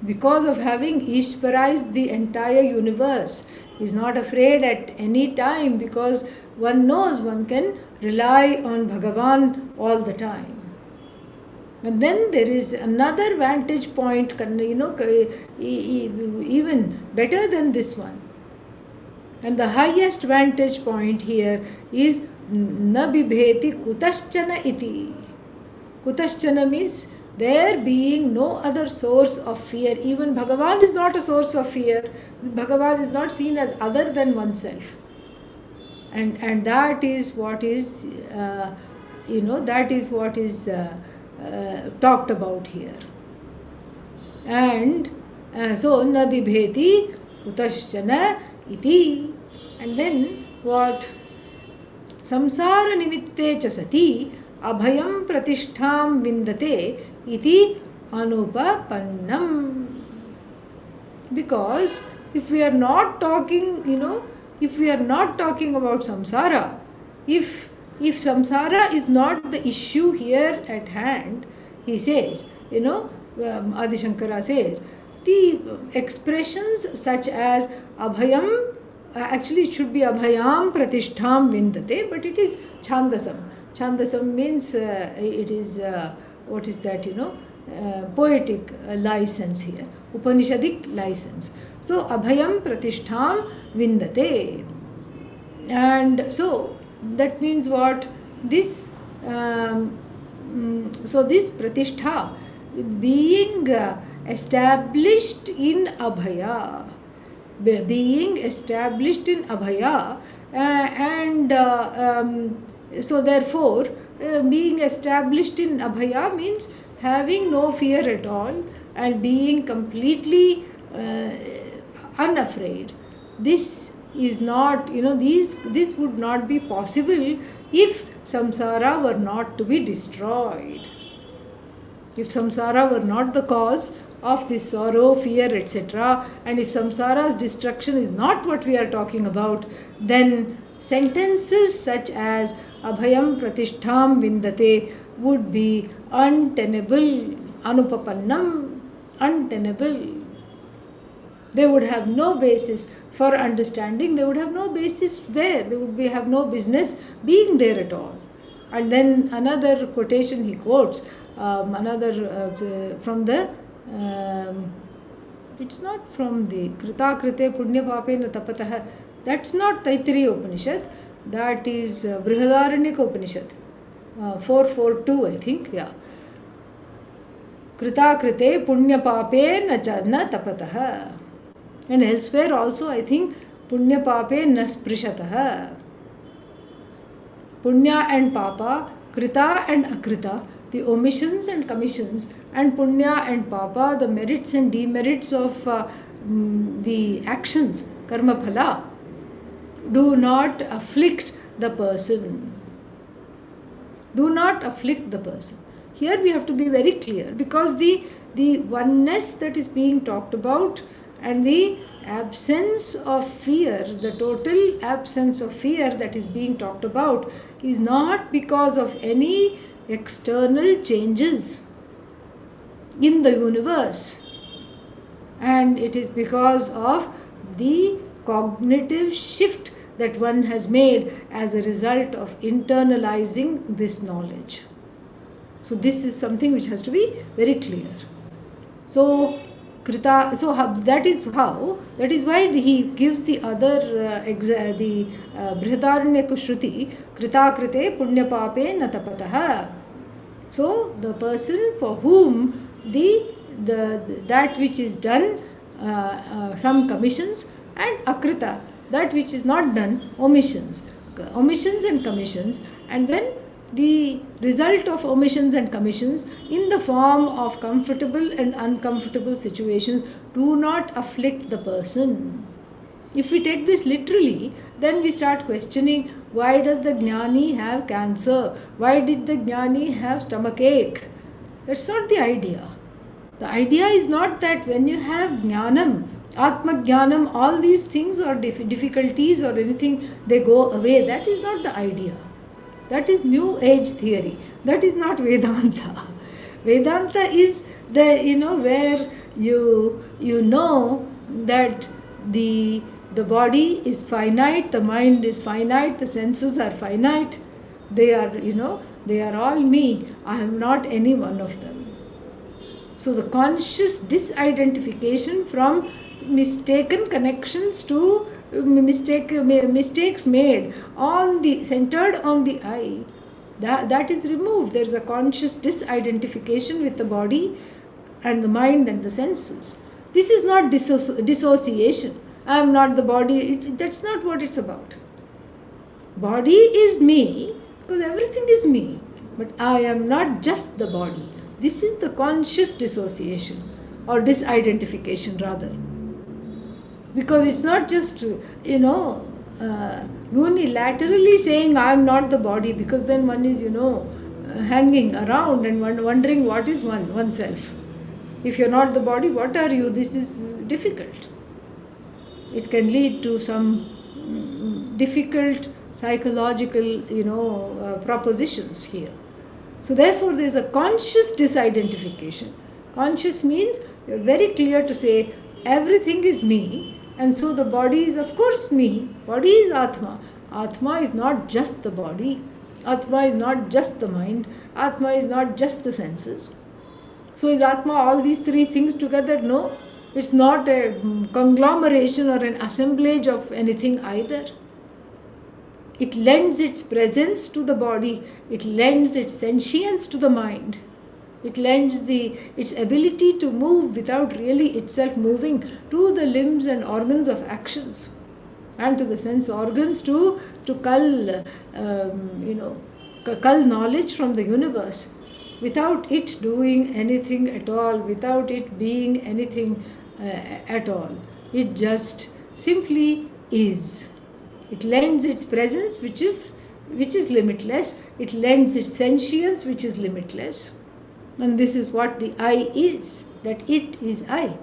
Because of having Ishvarized the entire universe. He is not afraid at any time, because one knows one can rely on Bhagavan all the time. And then there is another vantage point, even better than this one. And the highest vantage point here is na bibheti kutaschana iti. Kutaschana means there being no other source of fear. Even Bhagavan is not a source of fear. Bhagavan is not seen as other than oneself. And that is what is, that is what is talked about here. And so, na bibheti kutaschana iti. And then what? Samsara nimitte cha sati abhayam pratishtham vindate iti anupapannam. Because if we are not talking, if we are not talking about samsara, if samsara is not the issue here at hand, he says, Adi Shankara says, the expressions such as abhayam, actually it should be abhayam pratishtham vindate, but it is chandasam. Chandasam means it is, what is that, poetic license here, Upanishadic license. So, abhayam pratishtham vindate. And so, that means what? This, so this pratishtha, being established in abhaya, and so therefore being established in abhaya means having no fear at all and being completely unafraid. This is not, this would not be possible if samsara were not to be destroyed. If samsara were not the cause of this sorrow, fear, etc., and if samsara's destruction is not what we are talking about, then sentences such as abhayam pratishtham vindate would be untenable, anupapannam, untenable. They would have no basis for understanding, they would have no basis there, they would have no business being there at all. And then another quotation he quotes, from the, it's not from the Krita Krite Punya Pape Na Tapatah, that's not Taittiriya Upanishad, that is Brihadaranyaka Upanishad, 442 I think, yeah. Krita Krite Punya Pape Na Tapatah. And elsewhere also I think Punya Pape Na Sprishatah. Punya and Papa, Krita and Akrita, the omissions and commissions, and Punya and Papa, the merits and demerits of the actions, karma phala, do not afflict the person. Do not afflict the person. Here we have to be very clear, because the oneness that is being talked about and the absence of fear, the total absence of fear that is being talked about, is not because of any external changes in the universe, and it is because of the cognitive shift that one has made as a result of internalizing this knowledge. So this is something which has to be very clear. So Krita, so that is why he gives the other the Brihadaranyaka Shruti, Krita Krite Punya Pape Na Tapatah. So the person for whom that which is done, some commissions, and akrita, that which is not done, omissions and commissions, and then the result of omissions and commissions in the form of comfortable and uncomfortable situations do not afflict the person. If we take this literally, then we start questioning, why does the jnani have cancer? Why did the jnani have stomachache? That's not the idea. The idea is not that when you have jnanam, atma jnanam, all these things or difficulties or anything, they go away. That is not the idea. That is new age theory. That is not Vedanta. Vedanta is where you know that the body is finite, the mind is finite, the senses are finite. They are, they are all me, I am not any one of them. So the conscious disidentification from mistaken connections to mistakes made centered on the I, that is removed. There is a conscious disidentification with the body and the mind and the senses. This is not dissociation. I am not the body. That's not what it's about. Body is me because everything is me, but I am not just the body. This is the conscious dissociation or disidentification rather. Because it's not just, unilaterally saying I am not the body, because then one is, hanging around and wondering what is oneself. If you're not the body, what are you? This is difficult. It can lead to some difficult psychological, propositions here. So therefore there is a conscious disidentification. Conscious means you're very clear to say everything is me, and so the body is of course me. Body is Atma. Atma is not just the body. Atma is not just the mind. Atma is not just the senses. So is Atma all these three things together? No. It's not a conglomeration or an assemblage of anything either. It lends its presence to the body. It lends its sentience to the mind. It lends its ability to move without really itself moving to the limbs and organs of actions, and to the sense organs to cull knowledge from the universe, without it doing anything at all, without it being anything at all. It just simply is. It lends its presence, which is limitless. It lends its sentience, which is limitless. And this is what the I is, that it is I.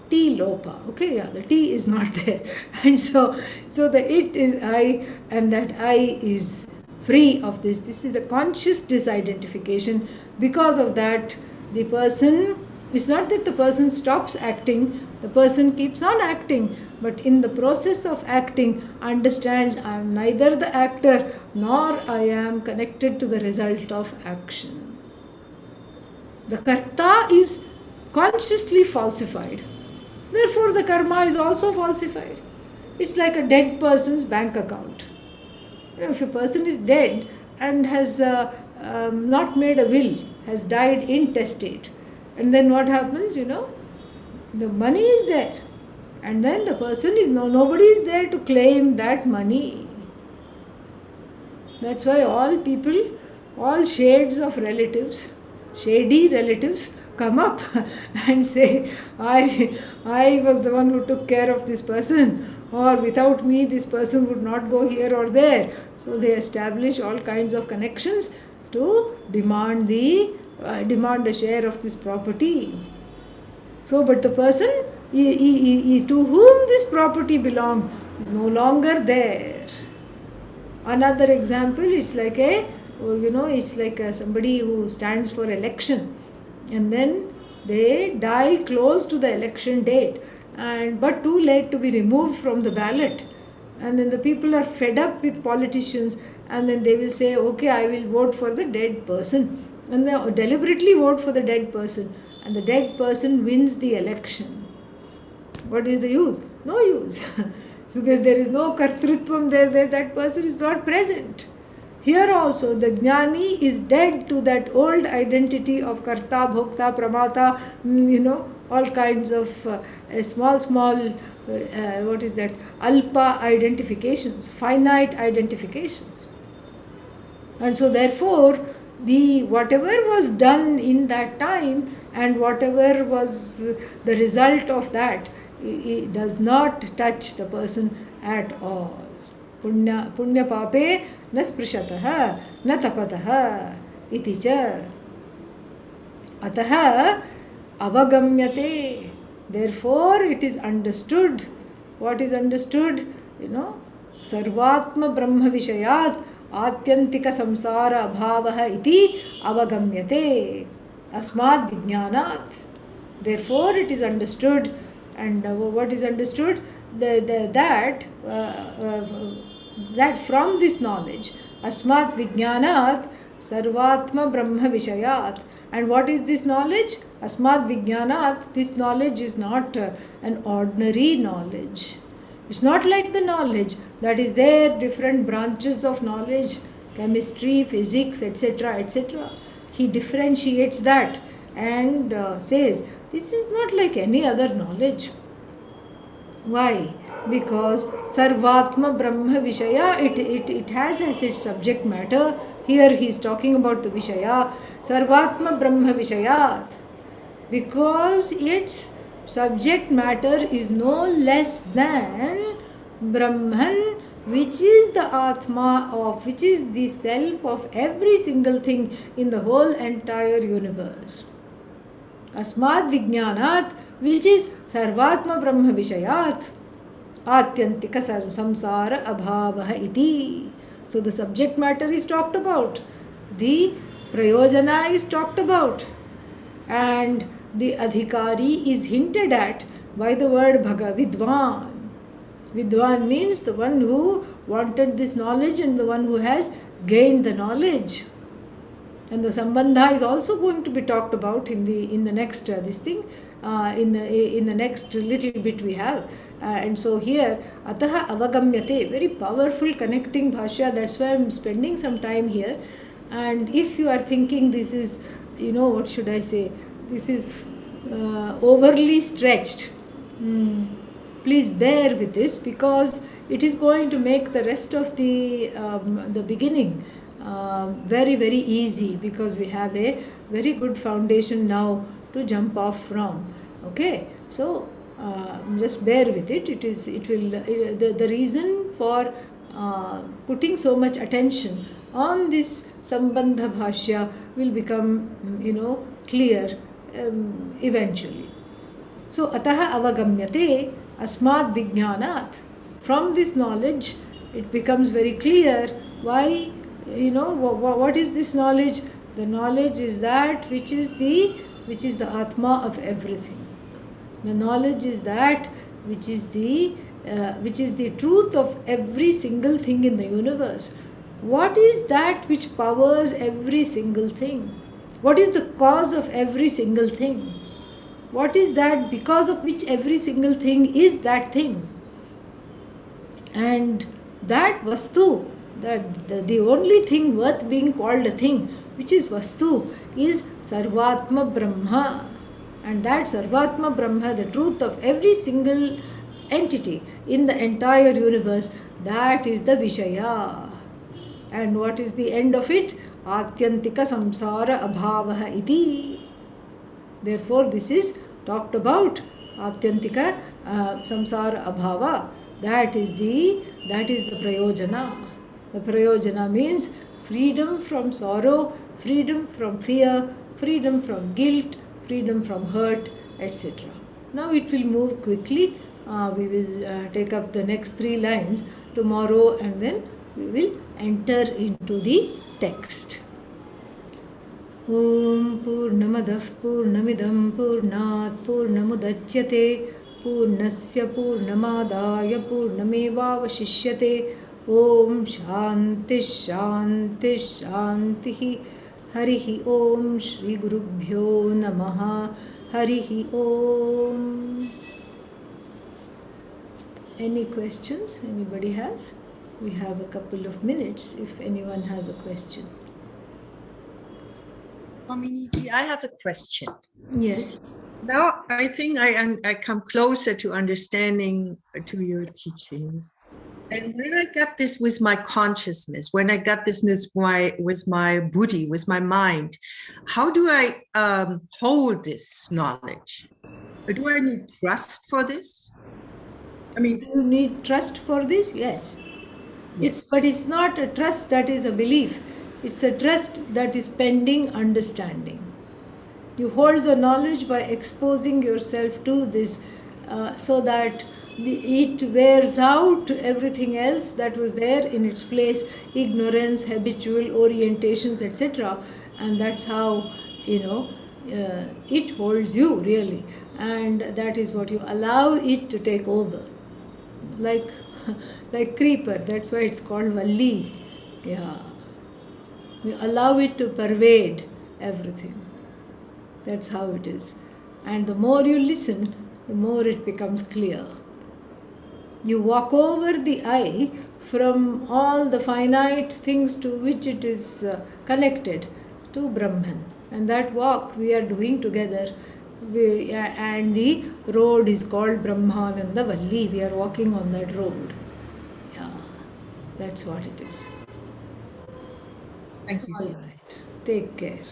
T lopa. Okay, yeah, the T is not there. And so the it is I, and that I is free of this. This is the conscious disidentification. Because of that, the person, it's not that the person stops acting, the person keeps on acting, but in the process of acting understands I am neither the actor nor I am connected to the result of action. The karta is consciously falsified. Therefore, the karma is also falsified. It's like a dead person's bank account. If a person is dead and has not made a will, has died intestate, and then what happens, the money is there, and then the person is nobody is there to claim that money. That's why all people, all shades of relatives, shady relatives, come up and say, I was the one who took care of this person, or without me this person would not go here or there. So they establish all kinds of connections to demand a share of this property. So, but the person to whom this property belonged is no longer there. Another example, it's like somebody who stands for election, and then they die close to the election date, but too late to be removed from the ballot. And then the people are fed up with politicians, and then they will say, okay, I will vote for the dead person. And they deliberately vote for the dead person, and the dead person wins the election. What is the use? No use. So there is no kartritvam there, that person is not present. Here also the jnani is dead to that old identity of karta, bhokta, pramata, all kinds of small, alpa identifications, finite identifications. And so therefore, whatever was done in that time and whatever was the result of that, it does not touch the person at all. Punya pape na sprishatah na tapatah iti cha atah avagamyate. Therefore it is understood. What is understood? Sarvatma brahma vishayat atyantika samsara abhavah iti avagamyate asmad vijnanat. Therefore it is understood. And what is understood? That from this knowledge, asmat vijnanat, Sarvatma Brahma Vishayat. And what is this knowledge? Asmat Vijnanat. This knowledge is not an ordinary knowledge. It's not like the knowledge that is there, different branches of knowledge, chemistry, physics, etc. etc. He differentiates that and says, this is not like any other knowledge. Why? Because Sarvatma Brahma Vishaya, it has as its subject matter. Here he is talking about the Vishaya. Sarvatma Brahma Vishayat. Because its subject matter is no less than Brahman, which is the Atma of, which is the self of every single thing in the whole entire universe. Asmat Vijnanat, which is Sarvatma Brahma Vishayat, Atyantika Samsara Abhavaha iti. So the subject matter is talked about, the Prayojana is talked about, and the Adhikari is hinted at by the word Vidwan. Vidwan means the one who wanted this knowledge and the one who has gained the knowledge. And the Sambandha is also going to be talked about in the next in the next little bit we have. And so here, Ataha Avagamyate, very powerful connecting Bhashya. That's why I'm spending some time here. And if you are thinking this is, what should I say, this is overly stretched, please bear with this, because it is going to make the rest of the beginning very, very easy, because we have a very good foundation now to jump off from. Okay, so just bear with it. The reason for putting so much attention on this Sambandha Bhashya will become, clear eventually. So, Ataha Avagamyate Asmat Vijnanat. From this knowledge, it becomes very clear why, what is this knowledge? The knowledge is that which is the Atma of everything. The knowledge is that which is the truth of every single thing in the universe. What is that which powers every single thing? What is the cause of every single thing? What is that because of which every single thing is that thing? And that Vastu, that the only thing worth being called a thing, which is Vastu, is Sarvatma Brahma. And that Sarvatma Brahma, the truth of every single entity in the entire universe, that is the Vishaya. And what is the end of it? Atyantika Samsara Abhavaha iti. Therefore, this is talked about Atyantika Samsara Abhava. That is the Prayojana. The Prayojana means freedom from sorrow, freedom from fear, freedom from guilt, freedom from hurt, etc. Now it will move quickly. We will take up the next 3 lines tomorrow, and then we will enter into the text. Om Purnamadah Purnamidam Purnat Purnamudachyate Purnasya Purnamadaya Purnamevavashishyate. Om Shanti Shanti Shanti. Harihi Om Shri Gurubhyo Namaha. Harihi Om. Any questions anybody has? We have a couple of minutes if anyone has a question. Aminiji, I have a question. Yes. Now I think I come closer to understanding to your teachings. And when I got this with my consciousness, when I got this with my buddhi, with my mind, how do I hold this knowledge? Do I need trust for this? I mean, you need trust for this? Yes. But it's not a trust that is a belief. It's a trust that is pending understanding. You hold the knowledge by exposing yourself to this so that it wears out everything else that was there in its place, ignorance, habitual orientations, etc. And that's how, it holds you really. And that is what you allow it to take over. Like creeper, that's why it's called Valli. Yeah. We allow it to pervade everything. That's how it is. And the more you listen, the more it becomes clear. You walk over the I from all the finite things to which it is connected to Brahman. And that walk we are doing together. And the road is called Brahmananda Valli. We are walking on that road. Yeah, that's what it is. Thank you. All right. Take care.